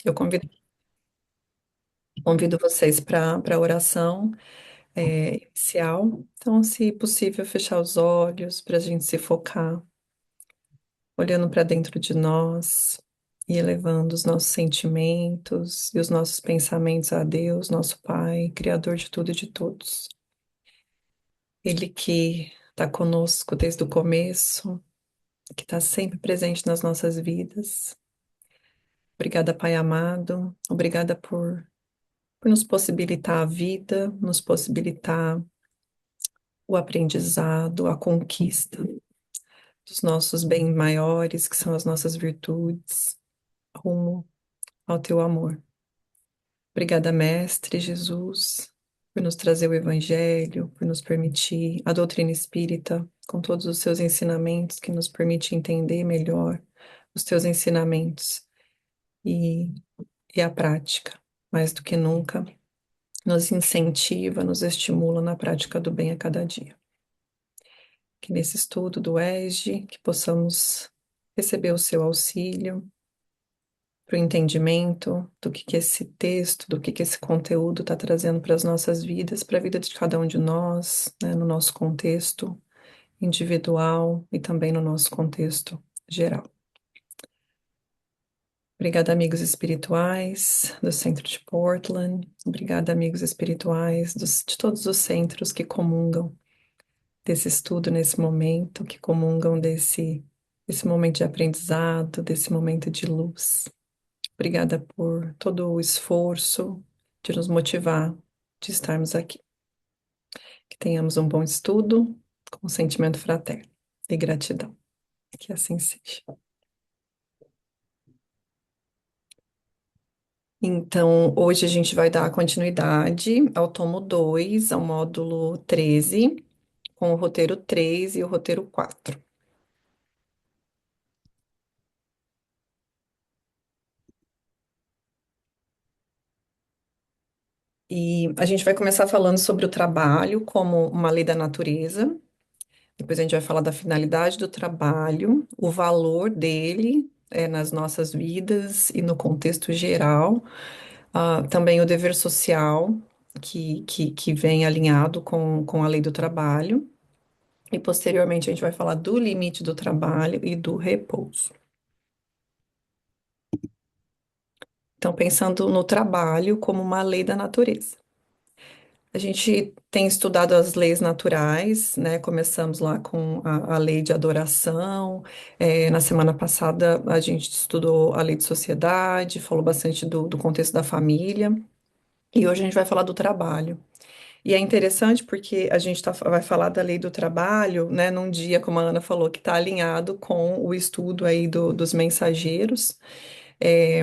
Eu convido vocês para a oração inicial. Então, se possível, fechar os olhos para a gente se focar, olhando para dentro de nós e elevando os nossos sentimentos e os nossos pensamentos a Deus, nosso Pai, Criador de tudo e de todos. Ele que está conosco desde o começo, que está sempre presente nas nossas vidas. Obrigada, Pai amado. Obrigada por nos possibilitar a vida, nos possibilitar o aprendizado, a conquista dos nossos bens maiores, que são as nossas virtudes, rumo ao teu amor. Obrigada, Mestre Jesus, por nos trazer o Evangelho, por nos permitir a doutrina espírita, com todos os seus ensinamentos que nos permite entender melhor os teus ensinamentos e, e a prática, mais do que nunca, nos incentiva, nos estimula na prática do bem a cada dia. Que nesse estudo do ESG, que possamos receber o seu auxílio para o entendimento do que esse texto, do que esse conteúdo está trazendo para as nossas vidas, para a vida de cada um de nós, né, no nosso contexto individual e também no nosso contexto geral. Obrigada, amigos espirituais do centro de Portland. Obrigada, amigos espirituais de todos os centros que comungam desse estudo nesse momento, que comungam desse momento de aprendizado, desse momento de luz. Obrigada por todo o esforço de nos motivar, de estarmos aqui. Que tenhamos um bom estudo, com sentimento fraterno e gratidão. Que assim seja. Então, hoje a gente vai dar continuidade ao tomo 2, ao módulo 13, com o roteiro 3 e o roteiro 4. E a gente vai começar falando sobre o trabalho como uma lei da natureza. Depois a gente vai falar da finalidade do trabalho, o valor dele nas nossas vidas e no contexto geral. Também o dever social, que vem alinhado com a lei do trabalho. E posteriormente a gente vai falar do limite do trabalho e do repouso. Então, pensando no trabalho como uma lei da natureza. A gente tem estudado as leis naturais, né? Começamos lá com a lei de adoração. Na semana passada, a gente estudou a lei de sociedade, falou bastante do contexto da família. E hoje a gente vai falar do trabalho. E é interessante porque a gente vai falar da lei do trabalho, né? Num dia, como a Ana falou, que está alinhado com o estudo aí dos mensageiros. É,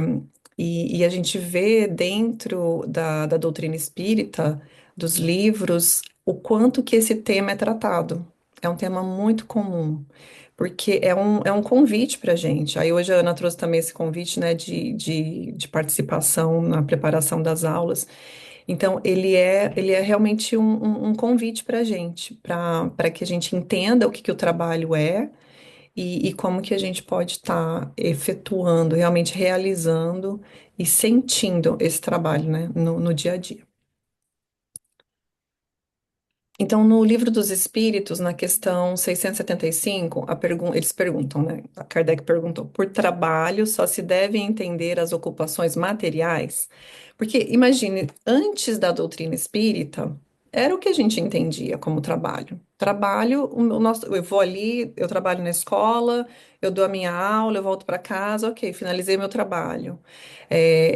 e a gente vê dentro da doutrina espírita, dos livros, o quanto que esse tema é tratado. É um tema muito comum, porque é um convite para a gente. Aí hoje a Ana trouxe também esse convite, né, de participação na preparação das aulas. Então, ele é realmente um convite para a gente, para que a gente entenda o que o trabalho é e como que a gente pode estar efetuando, realmente realizando e sentindo esse trabalho, né, no dia a dia. Então, no Livro dos Espíritos, na questão 675, eles perguntam, né? A Kardec perguntou: por trabalho só se devem entender as ocupações materiais? Porque, imagine, antes da doutrina espírita, era o que a gente entendia como trabalho. Trabalho, eu vou ali, eu trabalho na escola, eu dou a minha aula, eu volto para casa, ok, finalizei meu trabalho.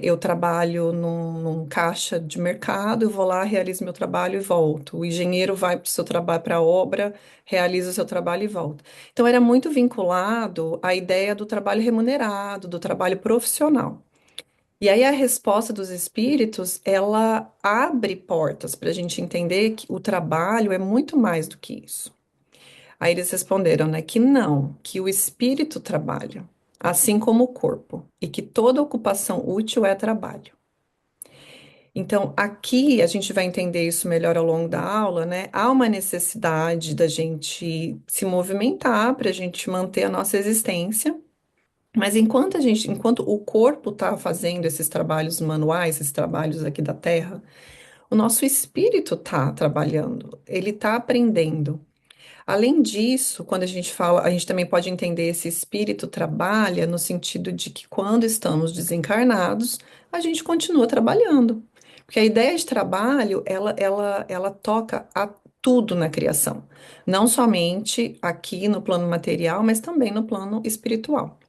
Eu trabalho num caixa de mercado, eu vou lá, realizo meu trabalho e volto. O engenheiro vai para o seu trabalho, para a obra, realiza o seu trabalho e volta. Então, era muito vinculado à ideia do trabalho remunerado, do trabalho profissional. E aí, a resposta dos espíritos, ela abre portas para a gente entender que o trabalho é muito mais do que isso. Aí eles responderam, né, que não, que o espírito trabalha, assim como o corpo, e que toda ocupação útil é trabalho. Então, aqui a gente vai entender isso melhor ao longo da aula, né? Há uma necessidade da gente se movimentar para a gente manter a nossa existência, Mas enquanto o corpo está fazendo esses trabalhos manuais, esses trabalhos aqui da Terra, o nosso espírito está trabalhando, ele está aprendendo. Além disso, quando a gente fala, a gente também pode entender esse espírito trabalha no sentido de que quando estamos desencarnados, a gente continua trabalhando. Porque a ideia de trabalho, ela toca a tudo na criação. Não somente aqui no plano material, mas também no plano espiritual.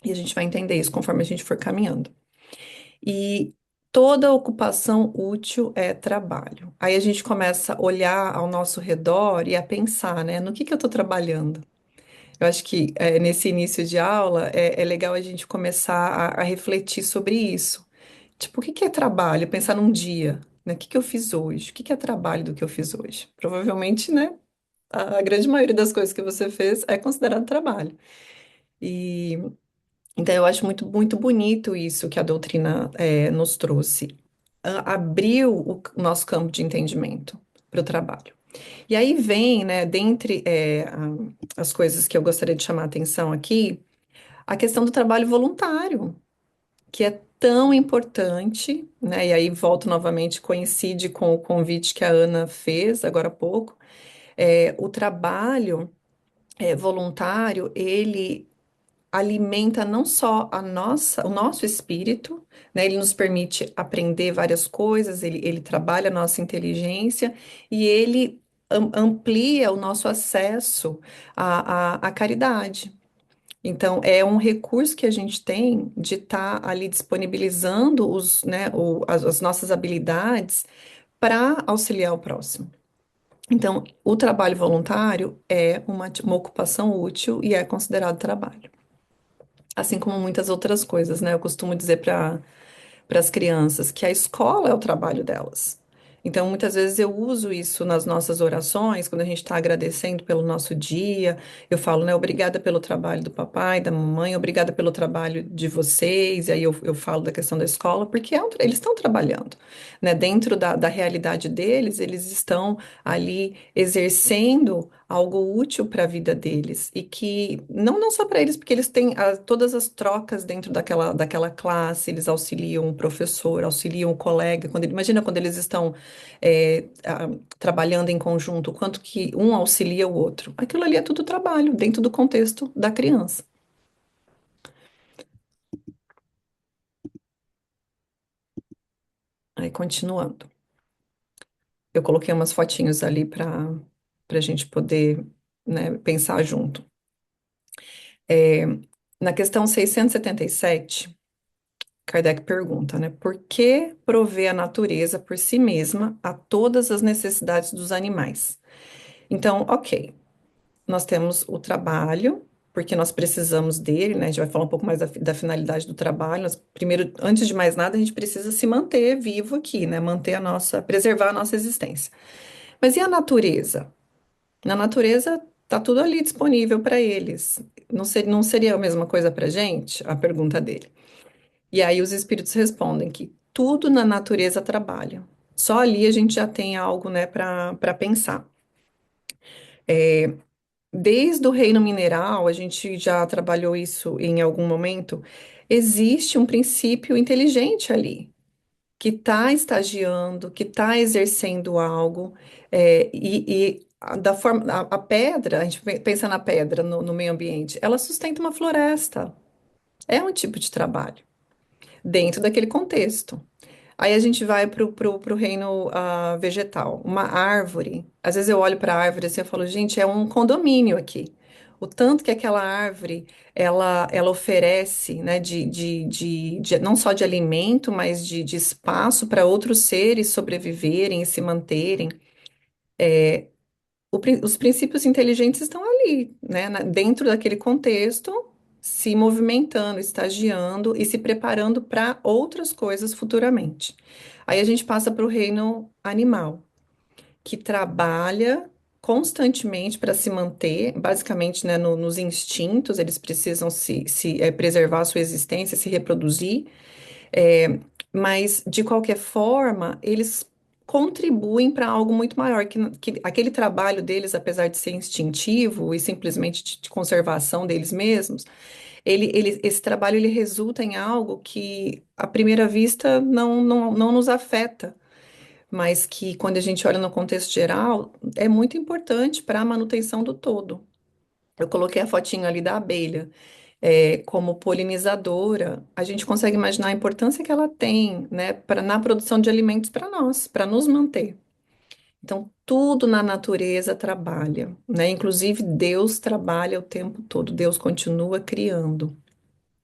E a gente vai entender isso conforme a gente for caminhando. E toda ocupação útil é trabalho. Aí a gente começa a olhar ao nosso redor e a pensar, né, no que eu estou trabalhando. Eu acho que nesse início de aula é legal a gente começar a refletir sobre isso. Tipo, o que é trabalho? Pensar num dia, né? O que eu fiz hoje? O que é trabalho do que eu fiz hoje? Provavelmente, né? A grande maioria das coisas que você fez é considerado trabalho. E então eu acho muito bonito isso que a doutrina nos trouxe. Abriu o nosso campo de entendimento para o trabalho. E aí vem, né, dentre as coisas que eu gostaria de chamar a atenção aqui, a questão do trabalho voluntário, que é tão importante, né? E aí volto novamente, coincide com o convite que a Ana fez agora há pouco. O trabalho voluntário, ele alimenta não só o nosso espírito, né? Ele nos permite aprender várias coisas, ele trabalha a nossa inteligência e ele amplia o nosso acesso à caridade. Então, é um recurso que a gente tem de estar ali disponibilizando né, as nossas habilidades para auxiliar o próximo. Então, o trabalho voluntário é uma ocupação útil e é considerado trabalho. Assim como muitas outras coisas, né? Eu costumo dizer para as crianças que a escola é o trabalho delas. Então, muitas vezes eu uso isso nas nossas orações, quando a gente está agradecendo pelo nosso dia, eu falo, né, obrigada pelo trabalho do papai, da mamãe, obrigada pelo trabalho de vocês, e aí eu falo da questão da escola, porque eles estão trabalhando, né, dentro da realidade deles, eles estão ali exercendo algo útil para a vida deles, e que, não só para eles, porque eles têm todas as trocas dentro daquela classe, eles auxiliam o professor, auxiliam o colega, imagina quando eles estão trabalhando em conjunto, o quanto que um auxilia o outro. Aquilo ali é tudo trabalho, dentro do contexto da criança. Aí, continuando. Eu coloquei umas fotinhos ali para a gente poder, né, pensar junto. É, na questão 677, Kardec pergunta, né, por que prover a natureza por si mesma a todas as necessidades dos animais? Então, ok. Nós temos o trabalho, porque nós precisamos dele, né? A gente vai falar um pouco mais da finalidade do trabalho. Primeiro, antes de mais nada, a gente precisa se manter vivo aqui, né? Preservar a nossa existência. Mas e a natureza? Na natureza, tá tudo ali disponível para eles. Não seria a mesma coisa para a gente? A pergunta dele. E aí os espíritos respondem que tudo na natureza trabalha. Só ali a gente já tem algo, né, para pensar. Desde o reino mineral, a gente já trabalhou isso em algum momento, existe um princípio inteligente ali, que está estagiando, que está exercendo algo, da forma, a pedra, a gente pensa na pedra no meio ambiente, ela sustenta uma floresta, é um tipo de trabalho, dentro daquele contexto. Aí a gente vai pro reino vegetal. Uma árvore. Às vezes eu olho para a árvore assim e falo, gente, é um condomínio aqui. O tanto que aquela árvore ela oferece, né, não só de alimento, mas de espaço para outros seres sobreviverem e se manterem. Os princípios inteligentes estão ali, né, dentro daquele contexto, se movimentando, estagiando e se preparando para outras coisas futuramente. Aí a gente passa para o reino animal, que trabalha constantemente para se manter, basicamente, né, nos instintos, eles precisam preservar a sua existência, se reproduzir. É, mas, de qualquer forma, eles contribuem para algo muito maior, que aquele trabalho deles, apesar de ser instintivo e simplesmente de conservação deles mesmos, esse trabalho ele resulta em algo que, à primeira vista, não nos afeta, mas que, quando a gente olha no contexto geral, é muito importante para a manutenção do todo. Eu coloquei a fotinho ali da abelha. Como polinizadora, a gente consegue imaginar a importância que ela tem, né, na produção de alimentos para nós, para nos manter. Então, tudo na natureza trabalha, né? Inclusive, Deus trabalha o tempo todo, Deus continua criando.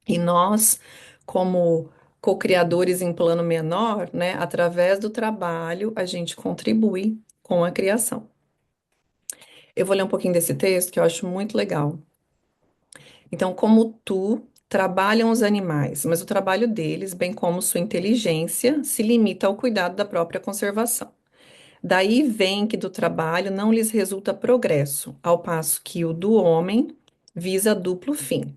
E nós, como co-criadores em plano menor, né, através do trabalho, a gente contribui com a criação. Eu vou ler um pouquinho desse texto que eu acho muito legal. Então, como tu, trabalham os animais, mas o trabalho deles, bem como sua inteligência, se limita ao cuidado da própria conservação. Daí vem que do trabalho não lhes resulta progresso, ao passo que o do homem visa duplo fim.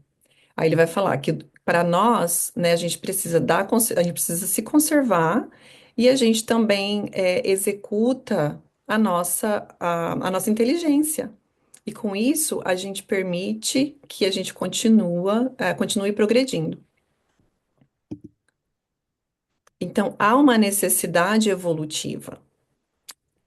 Aí ele vai falar que para nós, né, a gente precisa a gente precisa se conservar e a gente também executa a nossa inteligência. E com isso, a gente permite que a gente continue progredindo. Então, há uma necessidade evolutiva.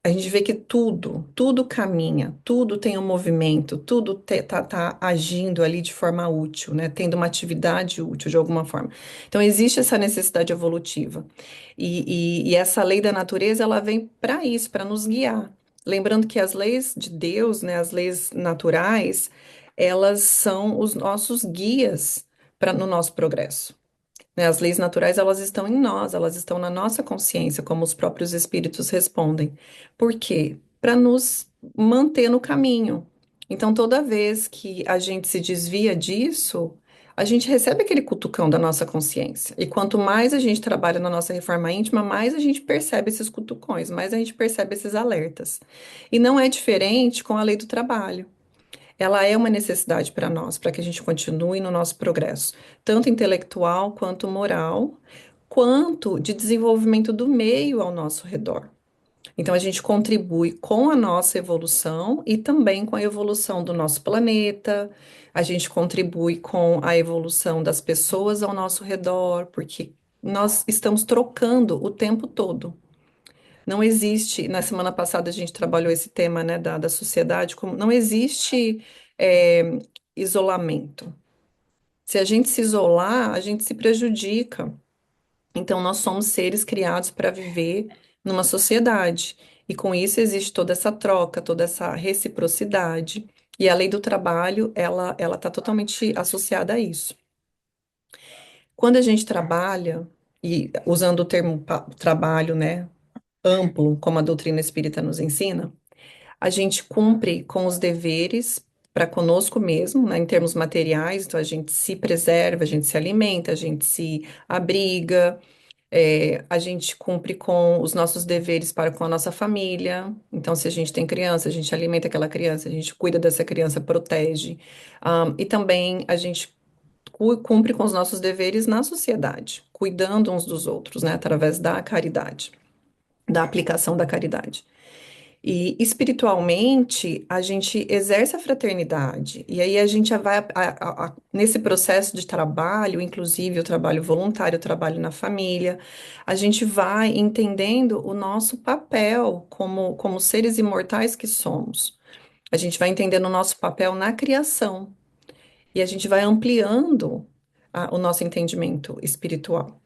A gente vê que tudo caminha, tudo tem um movimento, tudo tá agindo ali de forma útil, né? Tendo uma atividade útil de alguma forma. Então, existe essa necessidade evolutiva. E essa lei da natureza, ela vem para isso, para nos guiar. Lembrando que as leis de Deus, né, as leis naturais, elas são os nossos guias no nosso progresso, né? As leis naturais, elas estão em nós, elas estão na nossa consciência, como os próprios espíritos respondem. Por quê? Para nos manter no caminho. Então, toda vez que a gente se desvia disso, a gente recebe aquele cutucão da nossa consciência. E quanto mais a gente trabalha na nossa reforma íntima, mais a gente percebe esses cutucões, mais a gente percebe esses alertas. E não é diferente com a lei do trabalho. Ela é uma necessidade para nós, para que a gente continue no nosso progresso, tanto intelectual quanto moral, quanto de desenvolvimento do meio ao nosso redor. Então, a gente contribui com a nossa evolução e também com a evolução do nosso planeta, a gente contribui com a evolução das pessoas ao nosso redor, porque nós estamos trocando o tempo todo. Não existe, na semana passada a gente trabalhou esse tema, né, da sociedade, como não existe é, isolamento. Se a gente se isolar, a gente se prejudica. Então, nós somos seres criados para viver numa sociedade. E com isso existe toda essa troca, toda essa reciprocidade. E a lei do trabalho, ela está totalmente associada a isso. Quando a gente trabalha, e usando o termo trabalho, né, amplo, como a doutrina espírita nos ensina, a gente cumpre com os deveres para conosco mesmo, né, em termos materiais, então a gente se preserva, a gente se alimenta, a gente se abriga, a gente cumpre com os nossos deveres para com a nossa família. Então, se a gente tem criança, a gente alimenta aquela criança, a gente cuida dessa criança, protege. E também a gente cumpre com os nossos deveres na sociedade, cuidando uns dos outros, né, através da caridade, da aplicação da caridade. E espiritualmente, a gente exerce a fraternidade. E aí a gente vai, nesse processo de trabalho, inclusive o trabalho voluntário, o trabalho na família, a gente vai entendendo o nosso papel como seres imortais que somos. A gente vai entendendo o nosso papel na criação. E a gente vai ampliando, o nosso entendimento espiritual.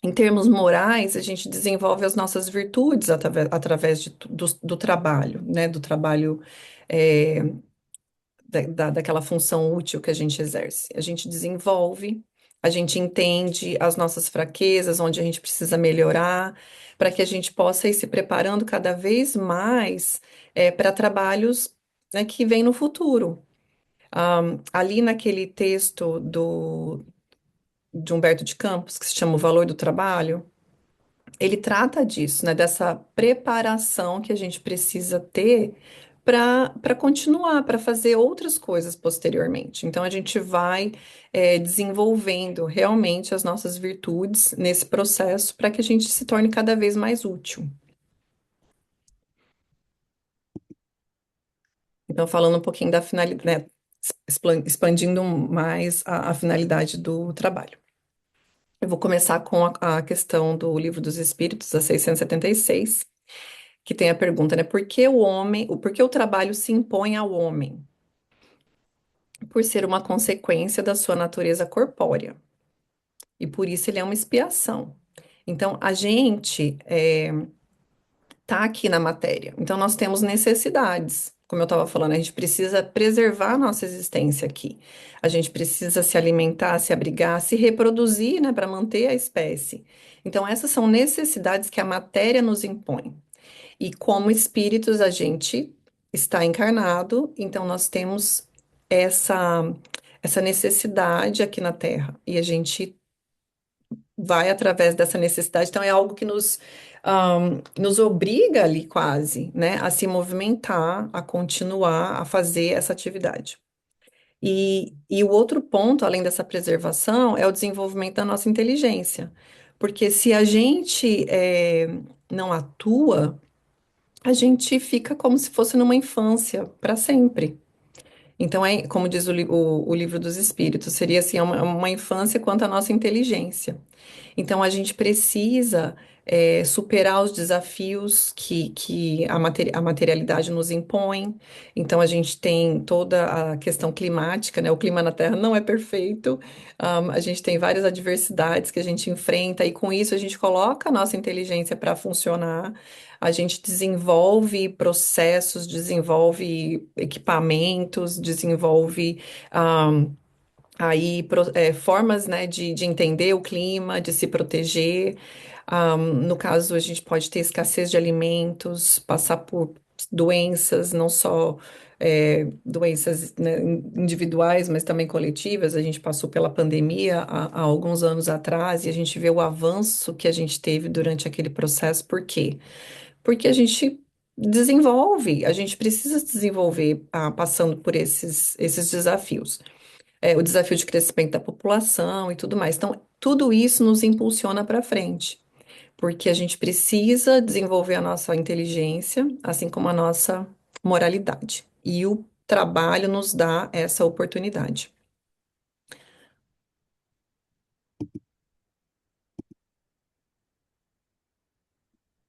Em termos morais, a gente desenvolve as nossas virtudes através do trabalho, né? Do trabalho, é, daquela função útil que a gente exerce. A gente desenvolve, a gente entende as nossas fraquezas, onde a gente precisa melhorar, para que a gente possa ir se preparando cada vez mais, para trabalhos, né, que vêm no futuro. Ali naquele texto de Humberto de Campos, que se chama O Valor do Trabalho, ele trata disso, né? Dessa preparação que a gente precisa ter para continuar, para fazer outras coisas posteriormente. Então, a gente vai desenvolvendo realmente as nossas virtudes nesse processo para que a gente se torne cada vez mais útil. Então, falando um pouquinho da finalidade, né? expandindo mais a finalidade do trabalho. Eu vou começar com a questão do Livro dos Espíritos, a 676, que tem a pergunta, né? Por que o trabalho se impõe ao homem? Por ser uma consequência da sua natureza corpórea. E por isso ele é uma expiação. Então, a gente tá aqui na matéria. Então, nós temos necessidades. Como eu estava falando, a gente precisa preservar a nossa existência aqui. A gente precisa se alimentar, se abrigar, se reproduzir, né, para manter a espécie. Então, essas são necessidades que a matéria nos impõe. E como espíritos, a gente está encarnado, então nós temos essa, essa necessidade aqui na Terra. E a gente vai através dessa necessidade. Então, é algo que nos obriga ali quase, né, a se movimentar, a continuar a fazer essa atividade. E o outro ponto, além dessa preservação, é o desenvolvimento da nossa inteligência. Porque se a gente não atua, a gente fica como se fosse numa infância para sempre. Então, é, como diz o livro dos Espíritos, seria assim, uma infância quanto à nossa inteligência. Então, a gente precisa superar os desafios que a materialidade nos impõe. Então, a gente tem toda a questão climática, né? O clima na Terra não é perfeito. A gente tem várias adversidades que a gente enfrenta, e com isso a gente coloca a nossa inteligência para funcionar. A gente desenvolve processos, desenvolve equipamentos, desenvolve. Formas, né, de entender o clima, de se proteger. No caso, a gente pode ter escassez de alimentos, passar por doenças, não só doenças, né, individuais, mas também coletivas. A gente passou pela pandemia há alguns anos atrás e a gente vê o avanço que a gente teve durante aquele processo. Por quê? Porque a gente desenvolve, a gente precisa se desenvolver passando por esses desafios, o desafio de crescimento da população e tudo mais. Então, tudo isso nos impulsiona para frente, porque a gente precisa desenvolver a nossa inteligência, assim como a nossa moralidade. E o trabalho nos dá essa oportunidade.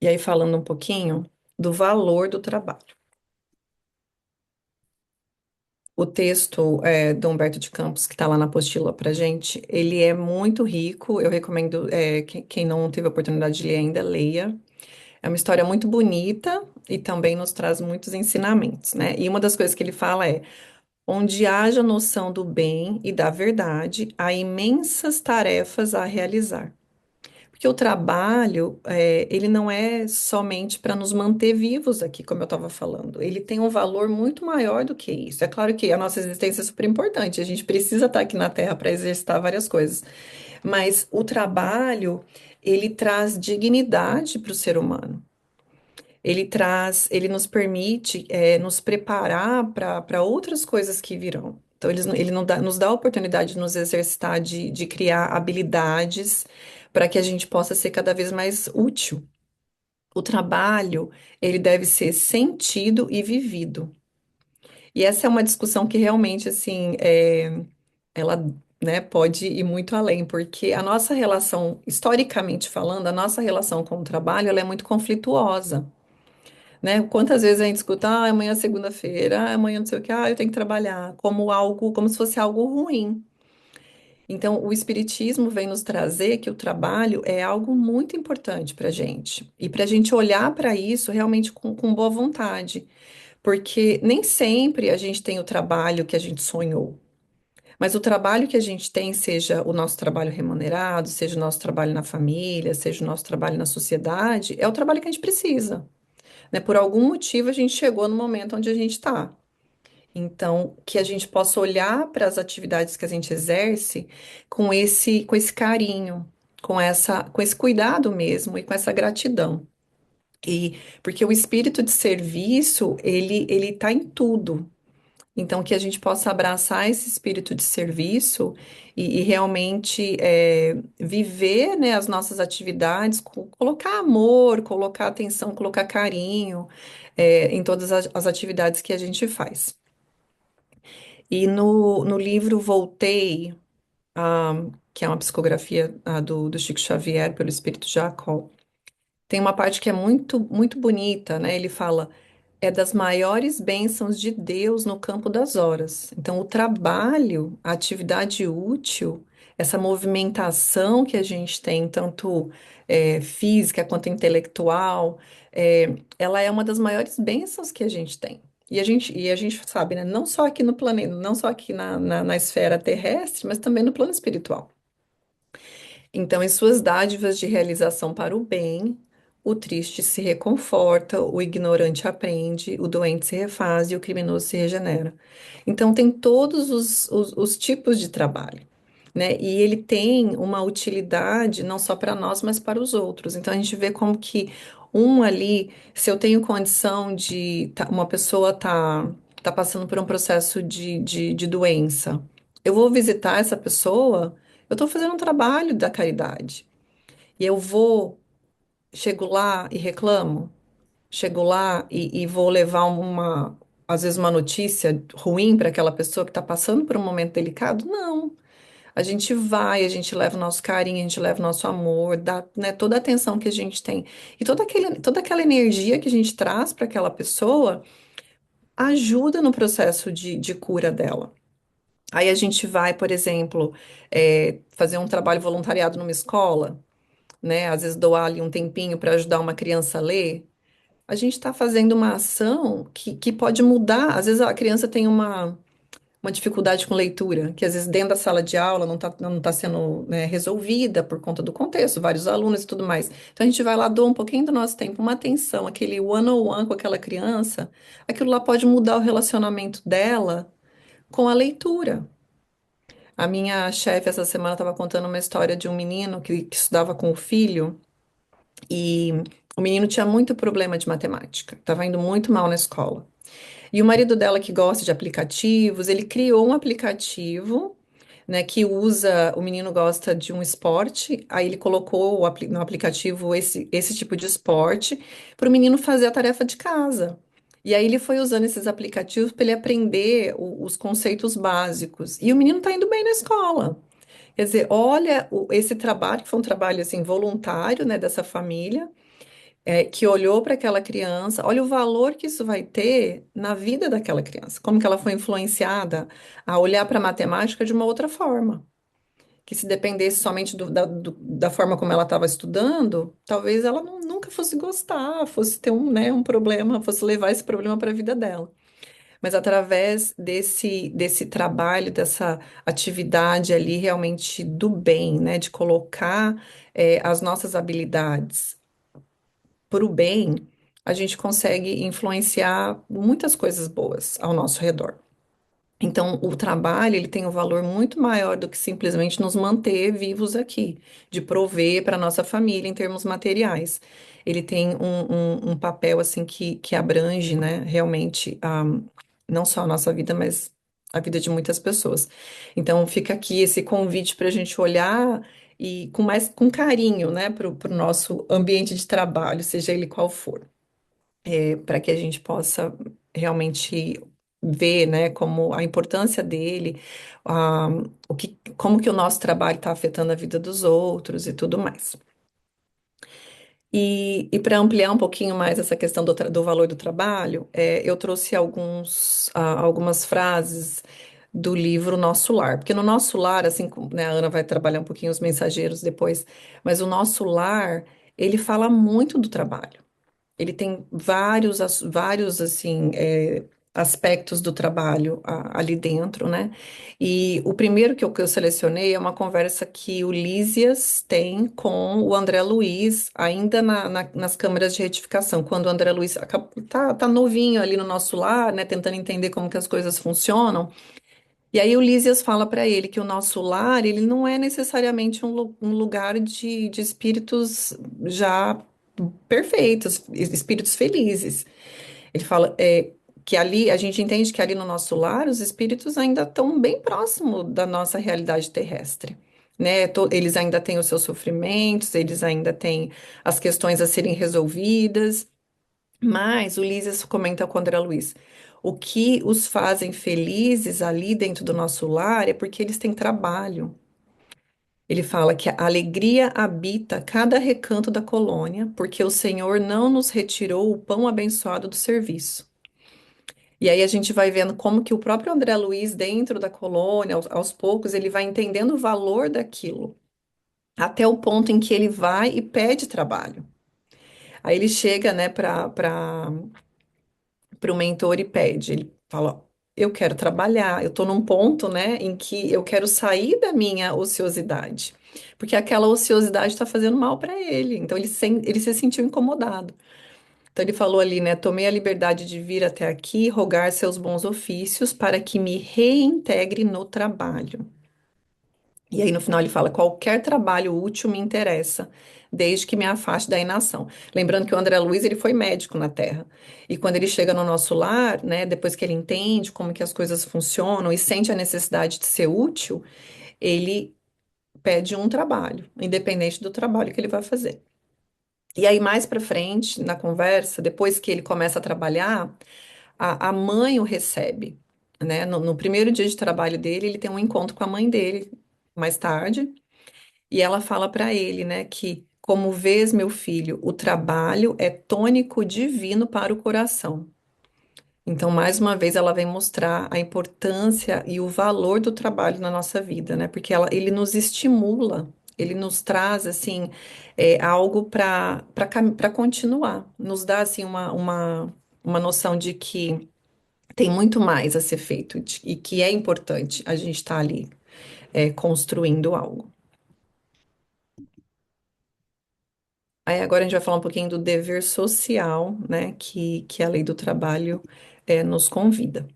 E aí, falando um pouquinho do valor do trabalho. O texto do Humberto de Campos, que está lá na apostila para gente, ele é muito rico. Eu recomendo, quem não teve a oportunidade de ler ainda, leia. É uma história muito bonita e também nos traz muitos ensinamentos, né? E uma das coisas que ele fala é: onde haja noção do bem e da verdade, há imensas tarefas a realizar. Porque o trabalho, ele não é somente para nos manter vivos aqui, como eu estava falando. Ele tem um valor muito maior do que isso. É claro que a nossa existência é super importante, a gente precisa estar aqui na Terra para exercitar várias coisas. Mas o trabalho, ele traz dignidade para o ser humano. Ele nos permite, nos preparar para outras coisas que virão. Então, ele nos dá a oportunidade de nos exercitar, de criar habilidades para que a gente possa ser cada vez mais útil. O trabalho, ele deve ser sentido e vivido. E essa é uma discussão que realmente, assim, ela, né, pode ir muito além, porque a nossa relação, historicamente falando, a nossa relação com o trabalho, ela é muito conflituosa, né? Quantas vezes a gente escuta, amanhã é segunda-feira, amanhã não sei o que, eu tenho que trabalhar, como algo, como se fosse algo ruim. Então, o Espiritismo vem nos trazer que o trabalho é algo muito importante para a gente. E para a gente olhar para isso realmente com boa vontade. Porque nem sempre a gente tem o trabalho que a gente sonhou. Mas o trabalho que a gente tem, seja o nosso trabalho remunerado, seja o nosso trabalho na família, seja o nosso trabalho na sociedade, é o trabalho que a gente precisa, né? Por algum motivo a gente chegou no momento onde a gente está. Então, que a gente possa olhar para as atividades que a gente exerce com esse carinho, com esse cuidado mesmo e com essa gratidão. E porque o espírito de serviço, ele está em tudo. Então, que a gente possa abraçar esse espírito de serviço e realmente viver, né, as nossas atividades, colocar amor, colocar atenção, colocar carinho, em todas as atividades que a gente faz. E no livro Voltei, ah, que é uma psicografia do Chico Xavier pelo Espírito Jacó, tem uma parte que é muito, muito bonita, né? Ele fala, é das maiores bênçãos de Deus no campo das horas. Então, o trabalho, a atividade útil, essa movimentação que a gente tem, tanto física quanto intelectual, ela é uma das maiores bênçãos que a gente tem. E a gente sabe, né? Não só aqui no planeta, não só aqui na esfera terrestre, mas também no plano espiritual. Então, em suas dádivas de realização para o bem, o triste se reconforta, o ignorante aprende, o doente se refaz e o criminoso se regenera. Então, tem todos os tipos de trabalho, né? E ele tem uma utilidade não só para nós, mas para os outros. Então, a gente vê como que um ali, se eu tenho condição de, uma pessoa tá passando por um processo de doença, eu vou visitar essa pessoa. Eu estou fazendo um trabalho da caridade. E eu chego lá e reclamo, chego lá e vou levar às vezes uma notícia ruim para aquela pessoa que está passando por um momento delicado. Não. A gente vai, a gente leva o nosso carinho, a gente leva o nosso amor, dá, né, toda a atenção que a gente tem. E toda aquela energia que a gente traz para aquela pessoa ajuda no processo de cura dela. Aí a gente vai, por exemplo, fazer um trabalho voluntariado numa escola, né? Às vezes doar ali um tempinho para ajudar uma criança a ler. A gente está fazendo uma ação que pode mudar. Às vezes a criança tem uma dificuldade com leitura, que às vezes dentro da sala de aula não tá sendo, né, resolvida por conta do contexto, vários alunos e tudo mais. Então a gente vai lá, doa um pouquinho do nosso tempo, uma atenção, aquele one-on-one com aquela criança, aquilo lá pode mudar o relacionamento dela com a leitura. A minha chefe essa semana estava contando uma história de um menino que estudava com o filho e o menino tinha muito problema de matemática, estava indo muito mal na escola. E o marido dela, que gosta de aplicativos, ele criou um aplicativo, né, que usa. O menino gosta de um esporte, aí ele colocou no aplicativo esse tipo de esporte para o menino fazer a tarefa de casa. E aí ele foi usando esses aplicativos para ele aprender os conceitos básicos. E o menino está indo bem na escola. Quer dizer, olha esse trabalho, que foi um trabalho assim voluntário, né, dessa família que olhou para aquela criança, olha o valor que isso vai ter na vida daquela criança, como que ela foi influenciada a olhar para a matemática de uma outra forma, que se dependesse somente da forma como ela estava estudando, talvez ela nunca fosse gostar, fosse ter um problema, fosse levar esse problema para a vida dela. Mas através desse trabalho, dessa atividade ali realmente do bem, né, de colocar as nossas habilidades para o bem, a gente consegue influenciar muitas coisas boas ao nosso redor. Então, o trabalho, ele tem um valor muito maior do que simplesmente nos manter vivos aqui, de prover para nossa família em termos materiais. Ele tem um papel, assim, que abrange, né, realmente, não só a nossa vida, mas a vida de muitas pessoas. Então, fica aqui esse convite para a gente olhar e com carinho, né, para o nosso ambiente de trabalho, seja ele qual for, para que a gente possa realmente ver, né, como a importância dele, ah, como que o nosso trabalho está afetando a vida dos outros e tudo mais. E para ampliar um pouquinho mais essa questão do valor do trabalho, eu trouxe algumas frases do livro Nosso Lar, porque no Nosso Lar, assim, né, a Ana vai trabalhar um pouquinho os mensageiros depois, mas o Nosso Lar, ele fala muito do trabalho. Ele tem vários assim, aspectos do trabalho ali dentro, né? E o primeiro que eu selecionei é uma conversa que o Lísias tem com o André Luiz, ainda nas câmeras de retificação, quando o André Luiz tá novinho ali no nosso lar, né? Tentando entender como que as coisas funcionam. E aí o Lísias fala para ele que o nosso lar, ele não é necessariamente um lugar de espíritos já perfeitos, espíritos felizes. Ele fala que ali, a gente entende que ali no nosso lar, os espíritos ainda estão bem próximo da nossa realidade terrestre. Né? Eles ainda têm os seus sofrimentos, eles ainda têm as questões a serem resolvidas, mas o Lísias comenta com o André Luiz. O que os fazem felizes ali dentro do nosso lar é porque eles têm trabalho. Ele fala que a alegria habita cada recanto da colônia, porque o Senhor não nos retirou o pão abençoado do serviço. E aí a gente vai vendo como que o próprio André Luiz, dentro da colônia, aos poucos, ele vai entendendo o valor daquilo, até o ponto em que ele vai e pede trabalho. Aí ele chega, né, para o mentor e pede. Ele fala: eu quero trabalhar, eu estou num ponto, né, em que eu quero sair da minha ociosidade, porque aquela ociosidade está fazendo mal para ele. Então ele se sentiu incomodado. Então ele falou ali, né, tomei a liberdade de vir até aqui, rogar seus bons ofícios para que me reintegre no trabalho. E aí no final ele fala: qualquer trabalho útil me interessa, desde que me afaste da inação. Lembrando que o André Luiz ele foi médico na Terra. E quando ele chega no nosso lar, né, depois que ele entende como que as coisas funcionam e sente a necessidade de ser útil, ele pede um trabalho, independente do trabalho que ele vai fazer. E aí mais para frente, na conversa, depois que ele começa a trabalhar, a mãe o recebe, né? No primeiro dia de trabalho dele, ele tem um encontro com a mãe dele mais tarde. E ela fala para ele, né, que, como vês, meu filho, o trabalho é tônico divino para o coração. Então, mais uma vez, ela vem mostrar a importância e o valor do trabalho na nossa vida, né? Porque ele nos estimula, ele nos traz, assim, algo para continuar, nos dá, assim, uma noção de que tem muito mais a ser feito e que é importante a gente estar ali, construindo algo. Aí agora a gente vai falar um pouquinho do dever social, né, que a lei do trabalho nos convida.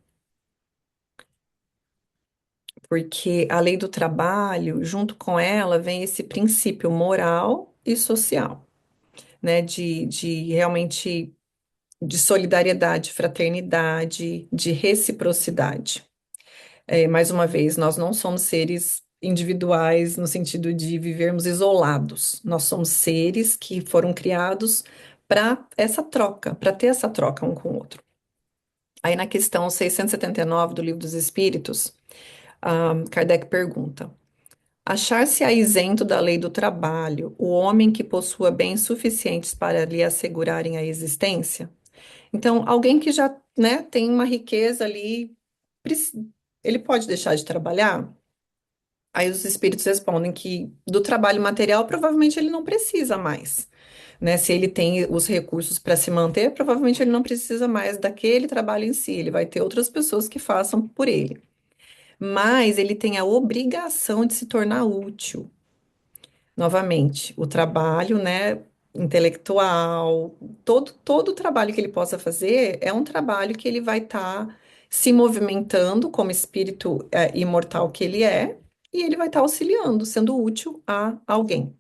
Porque a lei do trabalho, junto com ela, vem esse princípio moral e social, né, de realmente de solidariedade, fraternidade, de reciprocidade. Mais uma vez, nós não somos seres individuais no sentido de vivermos isolados. Nós somos seres que foram criados para essa troca, para ter essa troca um com o outro. Aí na questão 679 do Livro dos Espíritos, Kardec pergunta: achar-se-á isento da lei do trabalho o homem que possua bens suficientes para lhe assegurarem a existência? Então, alguém que já, né, tem uma riqueza ali, preci- ele pode deixar de trabalhar? Aí os espíritos respondem que do trabalho material provavelmente ele não precisa mais, né? Se ele tem os recursos para se manter, provavelmente ele não precisa mais daquele trabalho em si, ele vai ter outras pessoas que façam por ele. Mas ele tem a obrigação de se tornar útil. Novamente, o trabalho, né, intelectual, todo o trabalho que ele possa fazer é um trabalho que ele vai estar se movimentando como espírito, imortal que ele é, e ele vai estar auxiliando, sendo útil a alguém.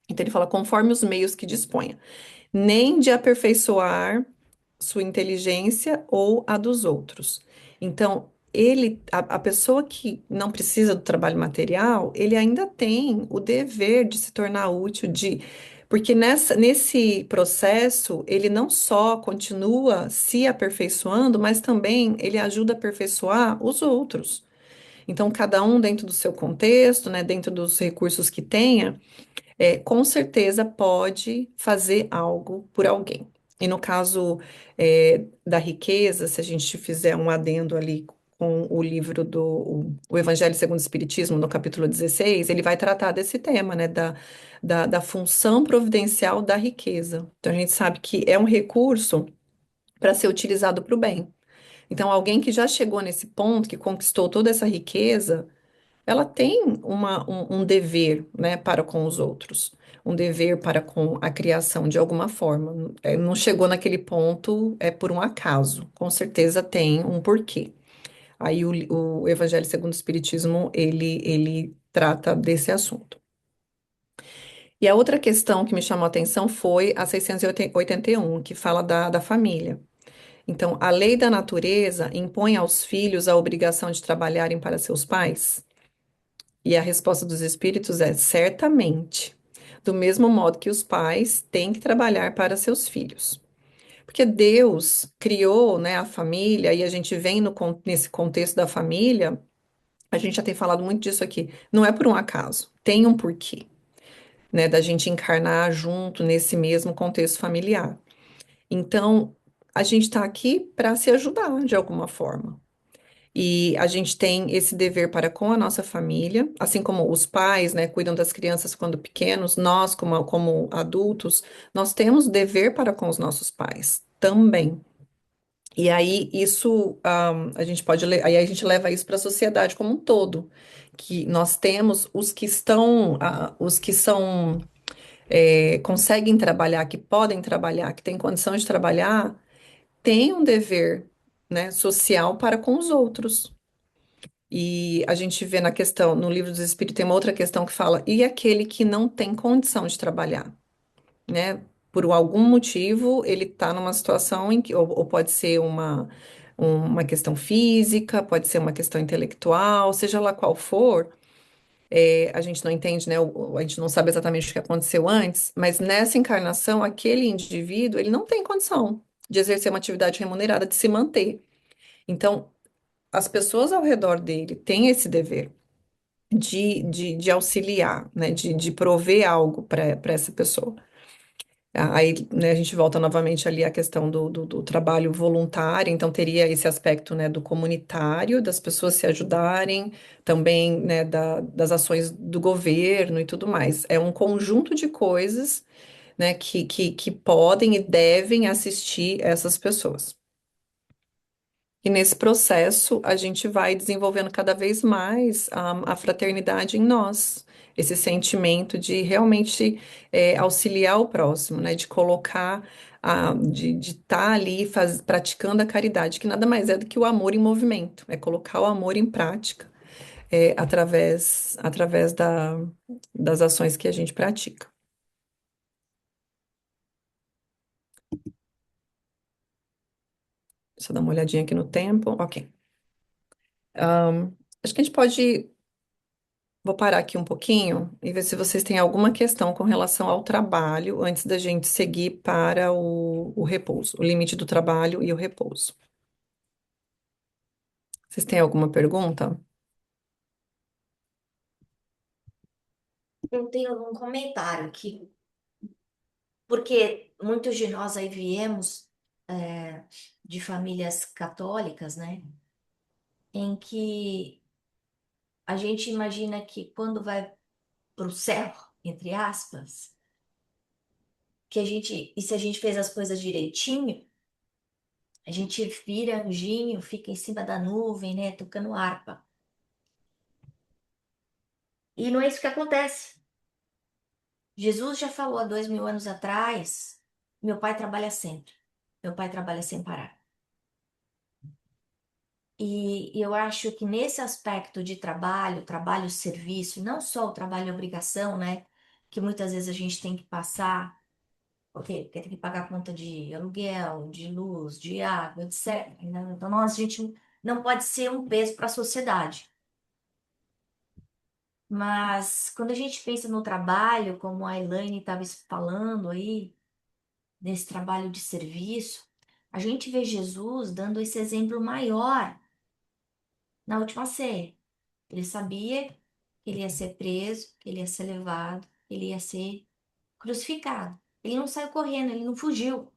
Então ele fala, conforme os meios que disponha, nem de aperfeiçoar sua inteligência ou a dos outros. Então, a pessoa que não precisa do trabalho material, ele ainda tem o dever de se tornar útil, porque nesse processo, ele não só continua se aperfeiçoando, mas também ele ajuda a aperfeiçoar os outros. Então, cada um dentro do seu contexto, né, dentro dos recursos que tenha, com certeza pode fazer algo por alguém. E no caso, da riqueza, se a gente fizer um adendo ali com o livro o Evangelho segundo o Espiritismo, no capítulo 16, ele vai tratar desse tema, né, da função providencial da riqueza. Então, a gente sabe que é um recurso para ser utilizado para o bem. Então, alguém que já chegou nesse ponto, que conquistou toda essa riqueza, ela tem um dever, né, para com os outros, um dever para com a criação de alguma forma. Não chegou naquele ponto por um acaso, com certeza tem um porquê. Aí o Evangelho segundo o Espiritismo, ele trata desse assunto. E a outra questão que me chamou a atenção foi a 681, que fala da família. Então, a lei da natureza impõe aos filhos a obrigação de trabalharem para seus pais? E a resposta dos espíritos é certamente, do mesmo modo que os pais têm que trabalhar para seus filhos. Porque Deus criou, né, a família e a gente vem nesse contexto da família, a gente já tem falado muito disso aqui, não é por um acaso, tem um porquê, né, da gente encarnar junto nesse mesmo contexto familiar. Então, a gente está aqui para se ajudar de alguma forma. E a gente tem esse dever para com a nossa família, assim como os pais, né, cuidam das crianças quando pequenos, nós, como adultos, nós temos dever para com os nossos pais também. E aí isso a gente aí a gente leva isso para a sociedade como um todo, que nós temos os que são conseguem trabalhar, que podem trabalhar, que têm condição de trabalhar, têm um dever, né, social para com os outros. E a gente vê na questão, no Livro dos Espíritos, tem uma outra questão que fala, e aquele que não tem condição de trabalhar, né? Por algum motivo, ele está numa situação em que, ou pode ser uma questão física, pode ser uma questão intelectual, seja lá qual for, a gente não entende, né? A gente não sabe exatamente o que aconteceu antes, mas nessa encarnação, aquele indivíduo, ele não tem condição de exercer uma atividade remunerada, de se manter. Então, as pessoas ao redor dele têm esse dever de auxiliar, né, de prover algo para essa pessoa. Aí, né, a gente volta novamente ali à questão do trabalho voluntário, então teria esse aspecto, né, do comunitário, das pessoas se ajudarem, também, né, das ações do governo e tudo mais. É um conjunto de coisas, né, que podem e devem assistir essas pessoas. E nesse processo, a gente vai desenvolvendo cada vez mais a fraternidade em nós, esse sentimento de realmente auxiliar o próximo, né? De colocar, de estar ali praticando a caridade, que nada mais é do que o amor em movimento, é colocar o amor em prática, através das ações que a gente pratica. Deixa eu dar uma olhadinha aqui no tempo. Ok. Acho que a gente pode. Vou parar aqui um pouquinho e ver se vocês têm alguma questão com relação ao trabalho antes da gente seguir para o repouso, o limite do trabalho e o repouso. Vocês têm alguma pergunta? Eu tenho um comentário aqui, porque muitos de nós aí viemos de famílias católicas, né? Em que a gente imagina que quando vai para o céu, entre aspas, e se a gente fez as coisas direitinho, a gente vira anjinho, fica em cima da nuvem, né? Tocando harpa. E não é isso que acontece. Jesus já falou há 2000 anos atrás: meu pai trabalha sempre, meu pai trabalha sem parar. E eu acho que nesse aspecto de trabalho, trabalho-serviço, não só o trabalho-obrigação, né? Que muitas vezes a gente tem que passar, porque tem que pagar conta de aluguel, de luz, de água, etc. Né? Então, a gente não pode ser um peso para a sociedade. Mas quando a gente pensa no trabalho, como a Elaine estava falando aí, nesse trabalho de serviço, a gente vê Jesus dando esse exemplo maior na última ceia. Ele sabia que ele ia ser preso, que ele ia ser levado, que ele ia ser crucificado. Ele não saiu correndo, ele não fugiu.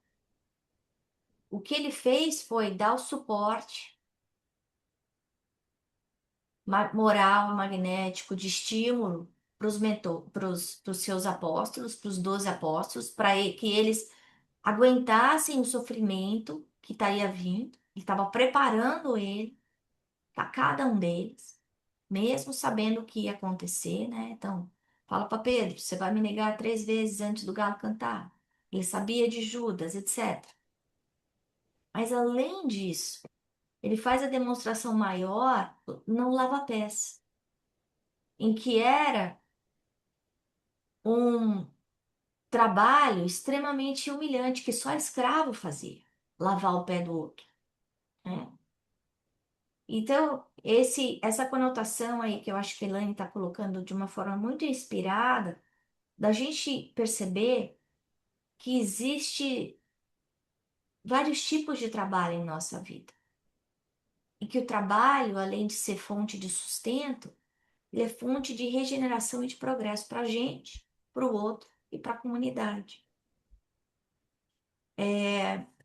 O que ele fez foi dar o suporte moral, magnético, de estímulo para os seus apóstolos, para os 12 apóstolos, para que eles aguentassem o sofrimento que estaria vindo. Ele estava preparando ele para cada um deles, mesmo sabendo o que ia acontecer, né? Então, fala para Pedro, você vai me negar 3 vezes antes do galo cantar. Ele sabia de Judas, etc. Mas além disso, ele faz a demonstração maior no lava-pés, em que era um trabalho extremamente humilhante que só escravo fazia, lavar o pé do outro, né? Então, essa conotação aí que eu acho que a Elaine está colocando de uma forma muito inspirada, da gente perceber que existe vários tipos de trabalho em nossa vida. E que o trabalho, além de ser fonte de sustento, ele é fonte de regeneração e de progresso para a gente, para o outro e para a comunidade.